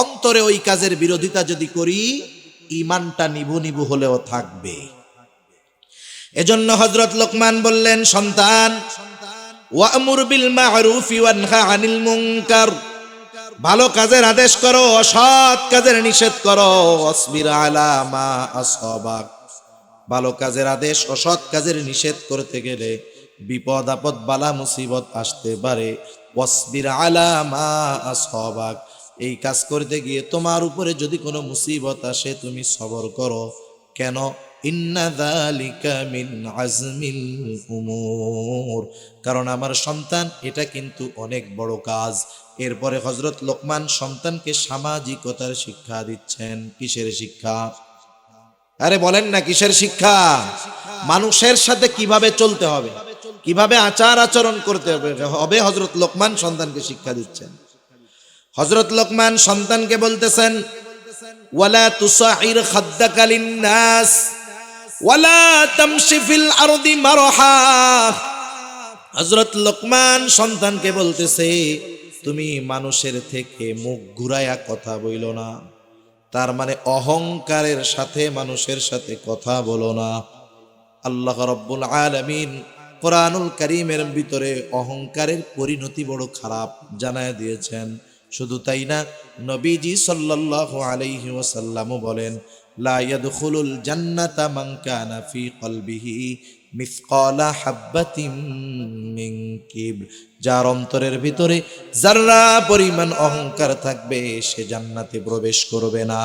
অন্তরে ওই কাজের বিরোধিতা যদি করি, ঈমানটা নিভু নিভু হলেও থাকবে। এজন্য হযরত লোকমান বললেন, সন্তান, ওয়া'মুর বিল মা'রুফি ওয়ানহা আনিল মুনকার, ভালো কাজের আদেশ করো, অসৎ কাজের নিষেধ করো, ওয়াসবির আলা মা আসাবাক, ভালো কাজের আদেশ, অসৎ কাজের নিষেধ করতে গেলে বিপদ আপদ বালা মুসিবত আসতে পারে। ওয়াসবির আলা মা আসাবাক, এই কাজ করতে গিয়ে তোমার উপরে যদি কোনো মুসিবত আসে তুমি সবর করো। কেন? ইন্না যালিকা মিন আজমিল উমুর, কারণ আমার সন্তান এটা কিন্তু অনেক বড় কাজ। এরপরে হযরত লোকমান সন্তানকে সামাজিকতার শিক্ষা দিচ্ছেন। কিসের শিক্ষা? আরে বলেন না, কিসের শিক্ষা? মানুষের সাথে কিভাবে চলতে হবে, কিভাবে আচার আচরণ করতে হবে, হযরত লোকমান সন্তানকে শিক্ষা দিচ্ছেন। হযরত লোকমান সন্তানকে বলতেছেন, ওয়ালা তুসাইর খাদ্দাকা লিন্নাস ওয়ালা তামশি ফিল আরদি মারহা। হযরত লোকমান সন্তানকে বলতেছে, তুমি মানুষের থেকে মুখ ঘুরাইয়া কথা বইলো না, তার মানে অহংকারের সাথে মানুষের সাথে কথা বলো না। আল্লাহ রাব্বুল আলামিন কোরআনুল কারীমের ভিতরে অহংকারের পরিণতি বড় খারাপ জানায় দিয়েছেন। শুধু তাই না, নবীজি সাল্লাল্লাহু আলাইহি ওয়াসাল্লামও বলেন, লা ইয়াদখুলুল জান্নাতা মান কানা ফি কলবিহি মিসকালা হাববাতিন মিন কিবর, যার অন্তরের ভিতরে যাররা পরিমাণ অহংকার থাকবে সে জান্নাতে প্রবেশ করবে না।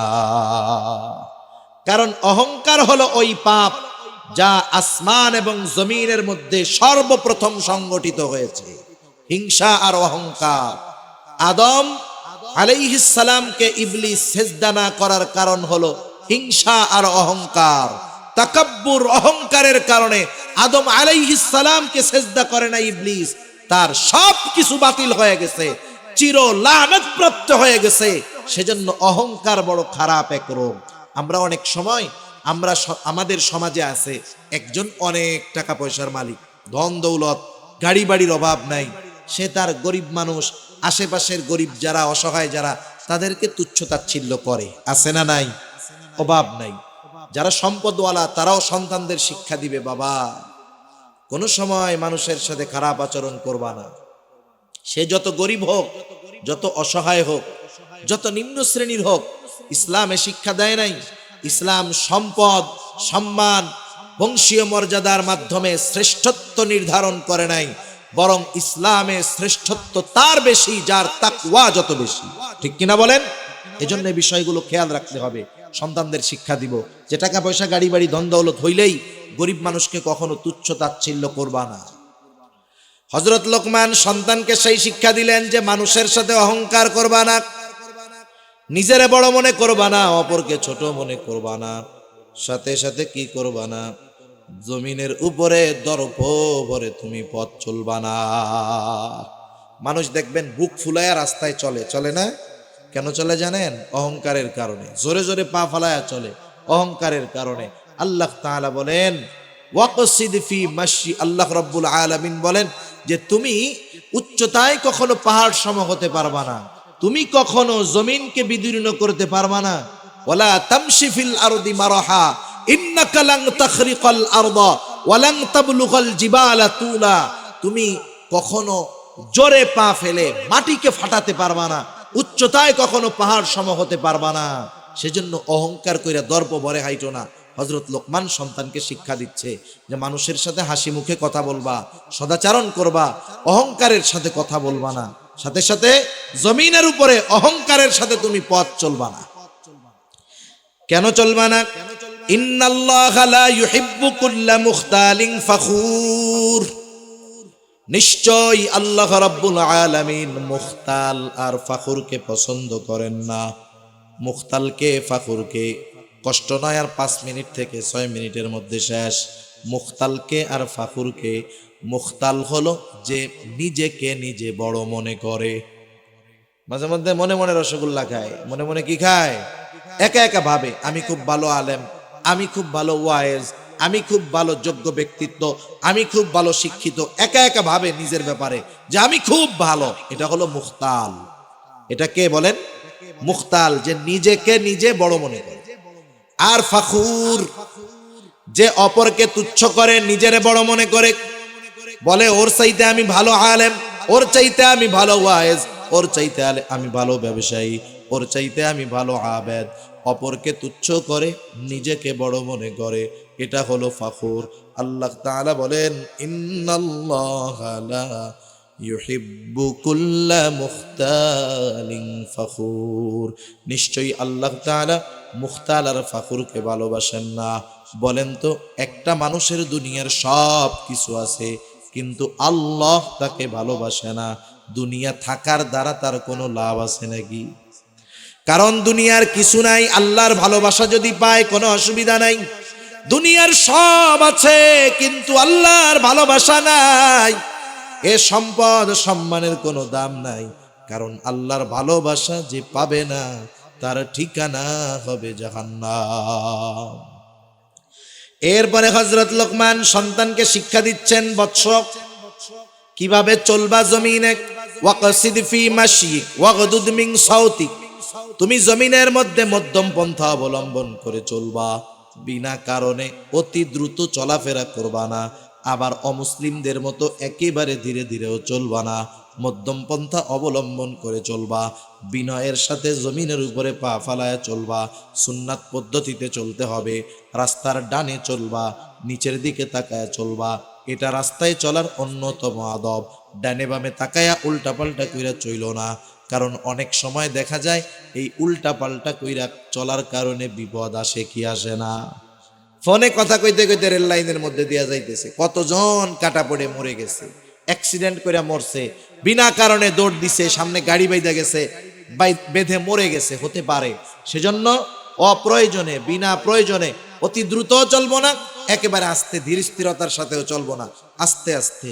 কারণ অহংকার হলো ওই পাপ যা আসমান এবং জমিনের মধ্যে সর্বপ্রথম সংগঠিত হয়েছে, হিংসা আর অহংকার। আদম আলাইহিস সালামকে ইবলিস সিজদা না করার কারণ হলো হিংসা আর অহংকার। তাকাব্বুর, অহংকারের কারণে আদম আলাইহিস সালামকে সিজদা করে না ইবলিস, তার সব কিছু বাতিল হয়ে গেছে, চির লানত প্রাপ্ত হয়ে গেছে। সেজন্য অহংকার বড় খারাপ এক রোগ। আমরা অনেক সময় আমাদের সমাজে আছে একজন অনেক টাকা পয়সার মালিক, ধন দৌলত, গাড়ি বাড়ির অভাব নাই, সে তার গরিব মানুষ, আশেপাশের গরিব যারা, অসহায় যারা, তাদেরকে তুচ্ছ তাচ্ছিল্য করে, আছে না নাই? অভাব নাই। যারা সম্পদওয়ালা তারাও সন্তানদের শিক্ষা দিবে, বাবা কোনো সময় মানুষের সাথে খারাপ আচরণ করবা না। সে যত গরিব হোক, যত অসহায় হোক, যত নিম্ন শ্রেণীর হোক, ইসলামে শিক্ষা দেয় নাই ইসলাম সম্পদ, সম্মান, বংশীয় মর্যাদার মাধ্যমে শ্রেষ্ঠত্ব নির্ধারণ করে নাই, বরং ইসলামে শ্রেষ্ঠত্ব তার বেশি যার তাকওয়া যত বেশি। ঠিক কিনা বলেন? এজন্য এই বিষয়গুলো খেয়াল রাখতে হবে। সন্তানদের শিক্ষা দিব যে টাকা পয়সা, গাড়ি বাড়ি, ধন দৌলত হইলেই গরিব মানুষকে কখনো তুচ্ছ তাচ্ছিল্য করবা না। হযরত লোকমান সন্তানকে সেই শিক্ষা দিলেন যে মানুষের সাথে অহংকার করবা না, নিজেরে বড় মনে করবা না, অপরকে ছোট মনে করবা না, সাথে সাথে কি করবা না, জমিনের উপরে দর্প ভরে তুমি পথ চলবা না। মানুষ দেখবেন বুক ফুলায়া রাস্তায় চলে, চলে না? কেন চলে জানেন? অহংকারের কারণে। জোরে জোরে পা ফালায়া চলে, অহংকারের কারণে। আল্লাহ তাআলা বলেন ওয়াকসিদ ফি মাশি, আল্লাহ রাব্বুল আলামিন বলেন যে তুমি উচ্চতায় কখনো পাহাড় সম হতে পারবা না, তুমি কখনো জমিনকে বিদীর্ণ করতে পারবা না। ওয়ালা তামশি ফিল আরদি মারহা ইন্নাকা লান তাখরিকাল আরদা ওয়া লান তাবলুগাল জিবালা তুলা, তুমি কখনো জোরে পা ফেলে মাটিকে ফাটাতে পারবা না, উচ্চতায় কখনো পাহাড় সম হতে পারবা না। সেজন্য অহংকার কইরা দর্প ভরে হাইটো না। হযরত লোকমান সন্তানকে শিক্ষা দিচ্ছে যে মানুষের সাথে হাসি মুখে কথা বলবা, সদাচরণ করবা, অহংকারের সাথে কথা বলবা না, সাথে সাথে জমিনের উপরে অহংকারের সাথে তুমি পথ চলবা না। কেন চলবা না? ইন্নাল্লাহা লা ইউহিব্বু কুল্লা মুখতালিন ফখুর, নিশ্চয় আল্লাহ রাব্বুল আলামিন মুখতাল আর ফাখুরকে পছন্দ করেন না। মুখতালকে, ফাখুরকে, কষ্ট নয় আর 5 মিনিট থেকে 6 মিনিটের মধ্যে শেষ। মুখতালকে আর ফাখুরকে, মুখতাল হলো যে নিজেকে নিজে বড় মনে করে, মাঝে মধ্যে মনে মনে রসগোল্লা খায়, মনে মনে কি খায়? একা একা ভাবে আমি খুব ভালো আলেম, আমি খুব ভালো ওয়াইজ, আমি খুব ভালো যোগ্য ব্যক্তিত্ব, আমি খুব ভালো শিক্ষিত, একা একা ভাবে নিজের ব্যাপারে যে আমি খুব ভালো। এটা হলো মুখতাল। এটা কে বলেন? মুখতাল, যে নিজেকে নিজে বড় মনে করে। আর ফাখুর, যে অপরকে তুচ্ছ করে, নিজেরে বড় মনে করে, বলে ওর চাইতে আমি ভালো আলেম, ওর চাইতে আমি ভালো ওয়াইজ, ওর চাইতে আমি ভালো ব্যবসায়ী, ওর চাইতে আমি ভালো আবেদ। অপরকে তুচ্ছ করে, নিজেকে বড় মনে করে, এটা হলো ফাখুর। আল্লাহ তাআলা বলেন ইন্নাল্লাহা লা ইউহিব্বু কুল্লা মুখতালিন ফখুর, নিশ্চয়ই আল্লাহ তাআলা মুখতাল আর ফাখুরকে ভালোবাসেন না। বলেন তো, একটা মানুষের দুনিয়ার সব কিছু আছে কিন্তু আল্লাহ তাকে ভালোবাসে না, দুনিয়া থাকার দ্বারা তার কোনো লাভ আছে নাকি? কারণ দুনিয়ার কিছু নাই, আল্লাহর ভালোবাসা যদি পায় কোনো অসুবিধা নাই। দুনিয়ার সব আছে কিন্তু আল্লাহর ভালোবাসা নাই, এ সম্পদ সম্মানের কোনো দাম নাই, কারণ আল্লাহর ভালোবাসা যে পাবে না তার ঠিকানা হবে জাহান্নাম। এরপরে হযরত লোকমান সন্তানকে শিক্ষা দিচ্ছেন, বৎস কিভাবে চলবা জমিনে। ওয়াকসিদ ফি মাশিক ওয়াগদুদ মিন সাউতিক, তুমি জমিনের মধ্যে মধ্যম পন্থা অবলম্বন করে চলবা, বিনা কারণে অতি দ্রুত চলাফেরা করবা না, আবার অমুসলিমদের মতো একেবারে ধীরে ধীরেও চলবা না, মধ্যম পন্থা অবলম্বন করে চলবা, বিনয়ের সাথে জমিনের উপরে পা ফালায়া চলবা, সুন্নাত পদ্ধতিতে চলতে হবে, রাস্তার ডানে চলবা, নিচের দিকে তাকায়া চলবা, এটা রাস্তায় চলার অন্যতম আদব। ডানে বামে তাকায়া উল্টা পাল্টা কইরা চইল না, কারণ অনেক সময় দেখা যায় এই উল্টা পাল্টা কইরা চলার কারণে বিপদ আসে কি আসে না? ফোনে কথা কইতে কইতে রেল লাইনের মধ্যে দিয়া যাইতেছে, কতজন কাটা পড়ে মরে গেছে, অ্যাক্সিডেন্ট কইরা মরছে, বিনা কারণে দৌড় দিছে, সামনে গাড়ি বাইদা গেছে, বেঁধে মরে গেছে, হতে পারে। সেজন্য অপ্রয়োজনে, বিনা প্রয়োজনে অতি দ্রুত চলবো না, একেবারে আস্তে ধীর স্থিরতার সাথেও চলবো না, আস্তে আস্তে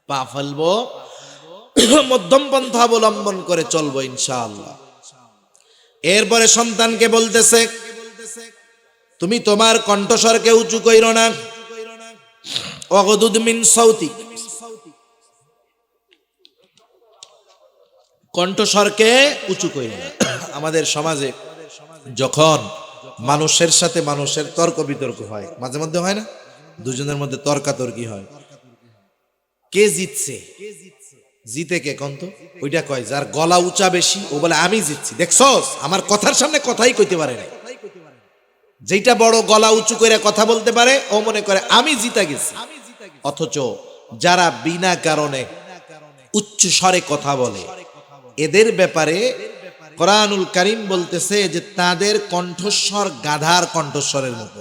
পা ফেলবো, মধ্যম পন্থা অবলম্বন করে চলবো ইনশাআল্লাহ। এরপরে সন্তানকে বলতেছে, তুমি তোমার কণ্ঠস্বরকে উঁচু কইরো না, ওয়াগদুদ মিন সাউতিক, কণ্ঠস্বরকে উঁচু কইরো না। আমাদের সমাজে যখন মানুষের সাথে মানুষের তর্ক বিতর্ক হয়, মাঝে মধ্যে হয় না, দুজনের মধ্যে তর্কাতর্কি হয়, কে জিতছে? জিতে কে কন্ত? ওইটা কয় যার গলা উঁচা বেশি, ও বলে আমি জিতছি, দেখছস আমার কথার সামনে কথাই কইতে পারে না। যেটা বড় গলা উঁচু করে কথা বলতে পারে ও মনে করে আমি জিতা গেছি। অথচ যারা বিনা কারণে উচ্চ স্বরে কথা বলে এদের ব্যাপারে কোরআনুল কারীম বলতেছে যে তাদের কণ্ঠস্বর গাধার কণ্ঠস্বরের মতো,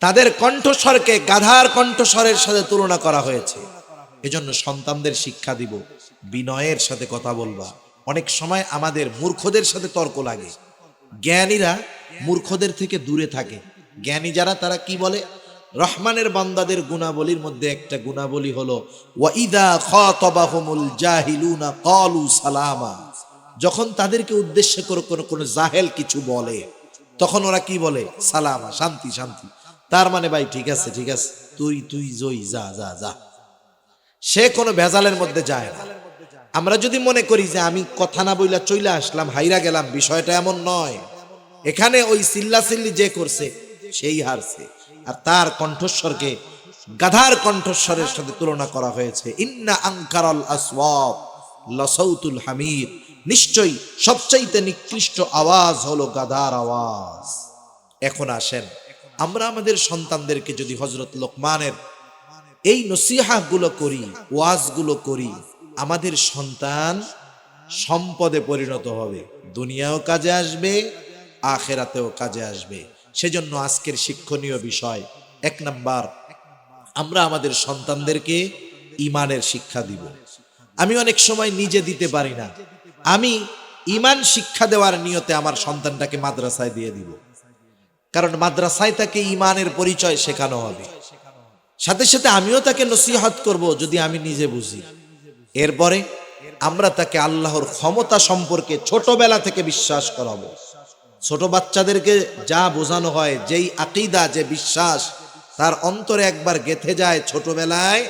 তাদের কণ্ঠস্বরকে গাধার কণ্ঠস্বরের সাথে তুলনা করা হয়েছে। এজন্য সন্তানদের শিক্ষা দিব, বিনয়ের সাথে কথা বলবা। অনেক সময় আমাদের মূর্খদের সাথে তর্ক লাগে, জ্ঞানীরা মূর্খদের থেকে দূরে থাকে। জ্ঞানী যারা তারা কি বলে? রহমানের বান্দাদের গুণাবলীর মধ্যে একটা গুণাবলী হলো ওয়াইদা খাতাবাহুমুল জাহিলুনা ক্বালু সালামা। যখন তাদেরকে উদ্দেশ্য করে কোনো জাহেল কিছু বলে তখন ওরা কি বলে? সালামা, শান্তি শান্তি। তার মানে ভাই ঠিক আছে ঠিক আছে, তুই জয়ী, যা যা যা। সে কোনো ভেজালের মধ্যে যায় না। আমরা যদি মনে করি যে আমি কথা না বইলা চইলা আসলাম, হাইরা গেলাম, বিষয়টা এমন নয়। এখানে ওই চিল্লাচিল্লি যে করছে সেই হারছে, আর তার কণ্ঠস্বরকে গাধার কণ্ঠস্বরের সাথে তুলনা করা হয়েছে। ইন্না আনকারাল আসওয়াত লাসাউতুল হামির, নিশ্চয়ই সবচাইতে নিকৃষ্ট আওয়াজ হলো গাধার আওয়াজ। এখন আসেন আমরা আমাদের সন্তানদেরকে যদি হযরত লোকমানের এই নসিহাগুলো করি, ওয়াজগুলো করি, আমাদের সন্তান সম্পদে পরিণত হবে, দুনিয়াও কাজে আসবে, আখিরাতেও কাজে আসবে। সেজন্য আজকের শিক্ষণীয় বিষয় 1 নাম্বার, আমরা আমাদের সন্তানদেরকে ঈমানের শিক্ষা দিব। আমি অনেক সময় নিজে দিতে পারি না, আমি ঈমান শিক্ষা দেওয়ার নিয়তে আমার সন্তানটাকে মাদ্রাসায় দিয়ে দিব, কারণ মাদ্রাসায় তাকে ঈমানের পরিচয় শেখানো হবে। সাথে সাথে আমিও তাকে নসিহত করব যদি আমি নিজে বুঝি। এরপরে আমরা তাকে আল্লাহর ক্ষমতা সম্পর্কে ছোটবেলা থেকে বিশ্বাস করাবো। ছোট বাচ্চাদেরকে যা বোঝানো হয়, যেই আকীদা, যে বিশ্বাস তার অন্তরে একবার গেঁথে যায় ছোটবেলায়,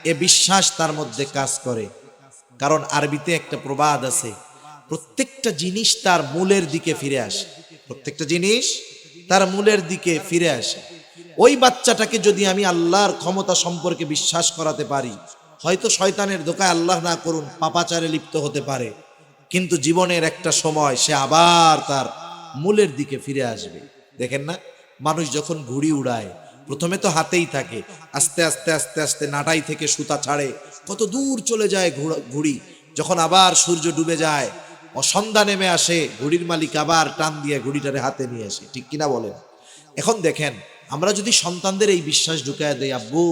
এ বিশ্বাস তার মধ্যে কাজ করে। কারণ আরবিতে একটা প্রবাদ আছে, প্রত্যেকটা জিনিস তার মূলের দিকে ফিরে আসে, প্রত্যেকটা জিনিস তার মূলের দিকে ফিরে আসে। ওই বাচ্চাটাকে যদি আমি আল্লাহর ক্ষমতা সম্পর্কে বিশ্বাস করাতে পারি, হয়তো শয়তানের ধোঁকায়, আল্লাহ না করুন, পাপাচারে লিপ্ত হতে পারে, কিন্তু জীবনের একটা সময় সে আবার তার মূলের দিকে ফিরে আসবে। দেখেন না, মানুষ যখন ঘুড়ি উড়ায় প্রথমে তো হাতেই থাকে, আস্তে আস্তে আস্তে আস্তে নাটাই থেকে সুতা ছাড়ে, কত দূর চলে যায় ঘুড়ি। যখন আবার সূর্য ডুবে যায়, সন্ধ্যা নেমে আসে, ঘুড়ির মালিক আবার টান দিয়ে ঘুড়িটারে হাতে নিয়ে আসে, ঠিক কিনা বলেন? এখন দেখেন, আমরা যদি সন্তানদের এই বিশ্বাস ঢুকায় দেই, আব্বু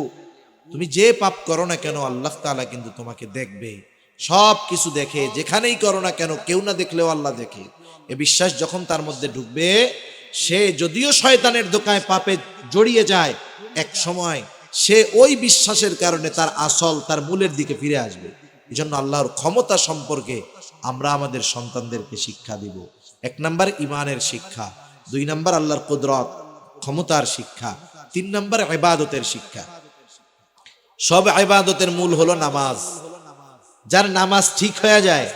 তুমি যে পাপ করো না কেন আল্লাহ তাআলা কিন্তু তোমাকে দেখবে, সব কিছু দেখে, যেখানেই করো না কেন কেউ না দেখলেও আল্লাহ দেখে, এ বিশ্বাস যখন তার মধ্যে ঢুকবে, সে যদিও শয়তানের ধোঁকায় পাপে জড়িয়ে যায়, এক সময় সে ওই বিশ্বাসের কারণে তার আসল, তার মূলের দিকে ফিরে আসবে। এই জন্য আল্লাহর ক্ষমতা সম্পর্কে আমরা আমাদের সন্তানদেরকে শিক্ষা দিব। 1 নাম্বার ঈমানের শিক্ষা, 2 নাম্বার আল্লাহর কুদরত, ক্ষমতার শিক্ষা, 3 নাম্বার ইবাদতের শিক্ষা। সব ইবাদতের মূল হলো নামাজ। যার নামাজ ঠিক হয়ে যায়,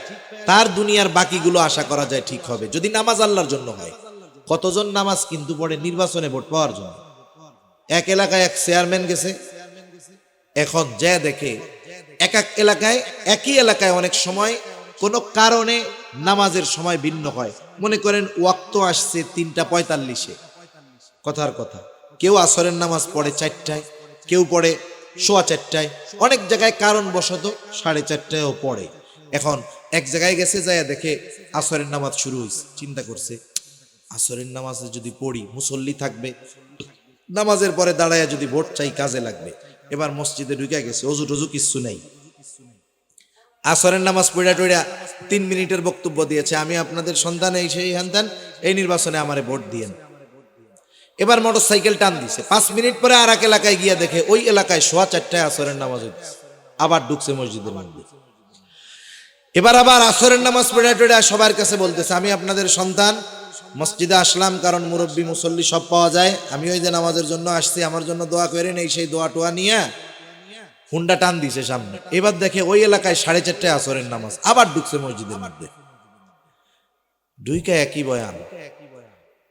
তার দুনিয়ার বাকিগুলো আশা করা যায় ঠিক হবে, যদি নামাজ আল্লাহর জন্য হয়। কতজন নামাজ কিন্তু পড়ে নির্বাচনে ভোট পাওয়ার জন্য। এক এলাকায় এক চেয়ারম্যান গেছে, এখন যে দেখে এক এক এলাকায়, একই এলাকায় অনেক সময় কোনো কারণে নামাজের সময় ভিন্ন হয়। মনে করেন ওয়াক্ত আসছে 3:45, কথার কথা, কেউ আসরের নামাজ পড়ে 4টায়, কেউ পড়ে 4:15, অনেক জায়গায় কারণবশত 4:30ও পড়ে। এখন এক জায়গায় গেছে, যায় দেখে আসরের নামাজ শুরু হয়েছে, চিন্তা করছে আসরের নামাজে যদি পড়ি মুসল্লি থাকবে, নামাজের পরে দাঁড়ায় যদি ভোট চাই কাজে লাগবে। এবার মসজিদে ঢুকে গেছে, অজু টজু কিচ্ছু নেই, আসরের নামাজ পড়া টড়া 3 মিনিটের বক্তব্য দিয়েছে, আমি আপনাদের সন্তান, এই সেই হান্তান, এই নির্বাচনে আমারে ভোট দিয়েন। এবার মোটরসাইকেল টান দিছে, 5 মিনিট পরে আর এক এলাকায় গিয়া দেখে ওই এলাকায় 4:15 আসরের নামাজ হচ্ছে, আবার ঢুকছে মসজিদের মধ্যে। এবার আবার আসরের নামাজ পড়া টড়া সবার কাছে বলতেছে, আমি আপনাদের সন্তান, মসজিদে আসলাম কারণ মুরব্বী মুসল্লি সব পাওয়া যায়, আমি ওই যে নামাজের জন্য আসছি, আমার জন্য দোয়া করেন, এই সেই দোয়া টোয়া নিয়ে হুন্ডা টান দিছে সামনে। এবার দেখে ওই এলাকায় 4:30 আসরের নামাজ, আবার ঢুকছে মসজিদের মধ্যে। ঢুইকা একই বয়ান,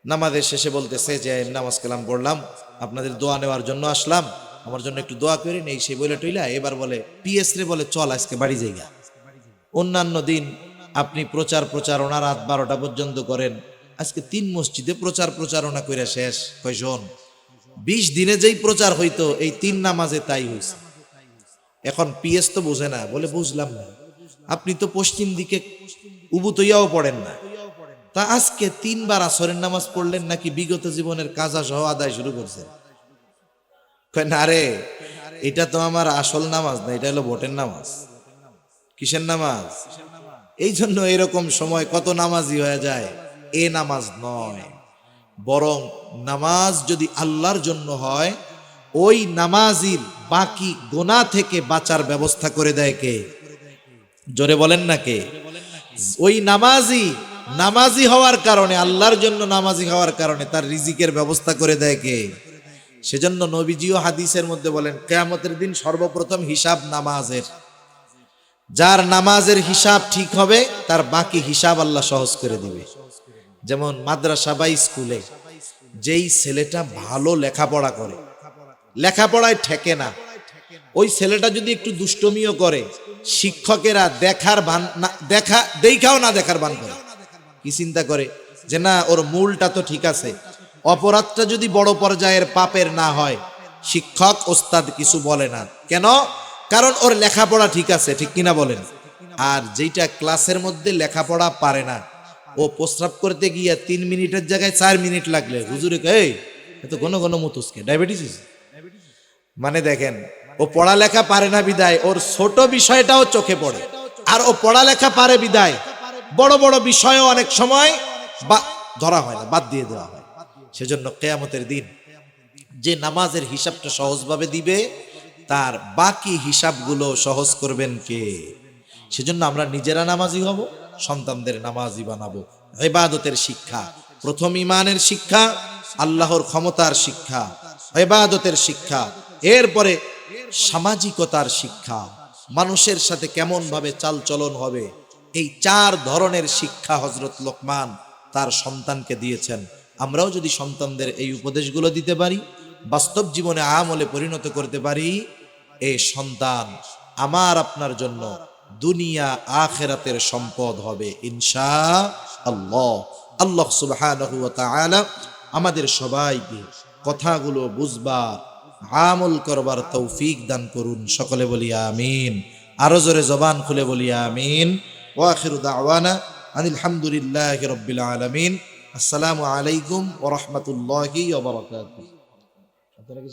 নামাজের শেষে বলতেছে যে নামাজ কালাম পড়লাম, আপনাদের দোয়া নেওয়ার জন্য আসলাম, আমার জন্য একটু দোয়া করে নেই। সে বলে টইলা এবার বলে পিএস রে বলে চল আজকে বাড়ি যাইগা। অন্যান্য দিন আপনি প্রচারণা রাত 12টা পর্যন্ত করেন, আজকে 3 মসজিদে প্রচারণা করে শেষ। কয় শোন, 20 দিনে যেই প্রচার হইতো এই 3 নামাজে তাই হইছে। এখন পিএস তো বুঝে না, বলে বুঝলাম না, আপনি তো পশ্চিম দিকে উবুতইয়াও পড়েন না, তা আজকে 3 বার আসরের নামাজ পড়লেন নাকি বিগত জীবনের কাজা সহ আদায় শুরু করছেন? কয় না রে, এটা তো আমার আসল নামাজ না, এটা হলো ভোটের নামাজ। কিসের নামাজ? এই জন্য এরকম সময় কত নামাজি হয়ে যায়। এ নামাজ নয়, বরং নামাজ যদি আল্লাহর জন্য হয়, ওই নামাজির বাকি গোনা থেকে বাঁচার ব্যবস্থা করে দেয় কে? জোরে বলেন না কে? ওই নামাজি হওয়ার কারণে, আল্লাহর জন্য নামাজি হওয়ার কারণে তার রিজিকের ব্যবস্থা করে দেয় কে? সেজন্য নবীজিও হাদিসের মধ্যে বলেন, কিয়ামতের দিন সর্বপ্রথম হিসাব নামাজের। যার নামাজের হিসাব ঠিক হবে তার বাকি হিসাব আল্লাহ সহজ করে দিবে। যেমন মাদ্রাসা বা স্কুলে যেই ছেলেটা ভালো লেখাপড়া করে, লেখাপড়ায় ঠেকে না, ওই ছেলেটা যদি একটু দুষ্টমিও করে, শিক্ষকেরা দেখাও না দেখার ভান করে। কি চিন্তা করে যে না, ওর মূলটা তো ঠিক আছে, অপরাধটা যদি বড় পর্যায়ের পাপের না হয়, শিক্ষক ওস্তাদ কিছু বলে না। কেন? কারণ ওর লেখাপড়া ঠিক আছে, ঠিক কিনা বলেন? আর যেটা ক্লাসের মধ্যে লেখাপড়া পারে না, ও প্রস্রাব করতে গিয়া 3 মিনিটের জায়গায় 4 মিনিট লাগলে হুজুরে এই এত ঘন ঘন মুতুসকে ডায়াবেটিস। মানে দেখেন, ও পড়ালেখা পারে না বিদায় ওর ছোট বিষয়টাও চোখে পড়ে, আর ও পড়ালেখা পারে বিদায় বড় বড় বিষয়ও অনেক সময় ধরা হয় না, বাদ দিয়ে দেওয়া হয়। সেজন্য কিয়ামতের দিন যে নামাজের হিসাবটা সহজভাবে দিবে, তার বাকি হিসাবগুলো সহজ করবেন কে? সেজন্য আমরা নিজেরা নামাজি হব, সন্তানদের নামাজি বানাবো। ইবাদতের শিক্ষা, প্রথম ইমানের শিক্ষা, আল্লাহর ক্ষমতার শিক্ষা, ইবাদতের শিক্ষা, এরপরে সামাজিকতার শিক্ষা, মানুষের সাথে কেমন ভাবে চালচলন হবে। এই 4 ধরনের শিক্ষা হযরত লোকমান তার সন্তানকে দিয়েছেন। আমরাও যদি সন্তানদের এই উপদেশগুলো দিতে পারি, বাস্তব জীবনে আমলে পরিণত করতে পারি, এই সন্তান আমার আপনার জন্য দুনিয়া আখিরাতের সম্পদ হবে ইনশাআল্লাহ। আল্লাহ সুবহানাহু ওয়া তাআলা আমাদের সবাইকে কথাগুলো বুঝবার, আমল করবার তৌফিক দান করুন। সকলে বলি আমিন। আরো জোরে জবান খুলে বলি আমিন। ওয়া আখিরু দাওয়ানা আনিল হামদুলিল্লাহি রাব্বিল আলামিন। আসসালামু আলাইকুম ওয়া রাহমাতুল্লাহি ওয়া বারাকাতুহু।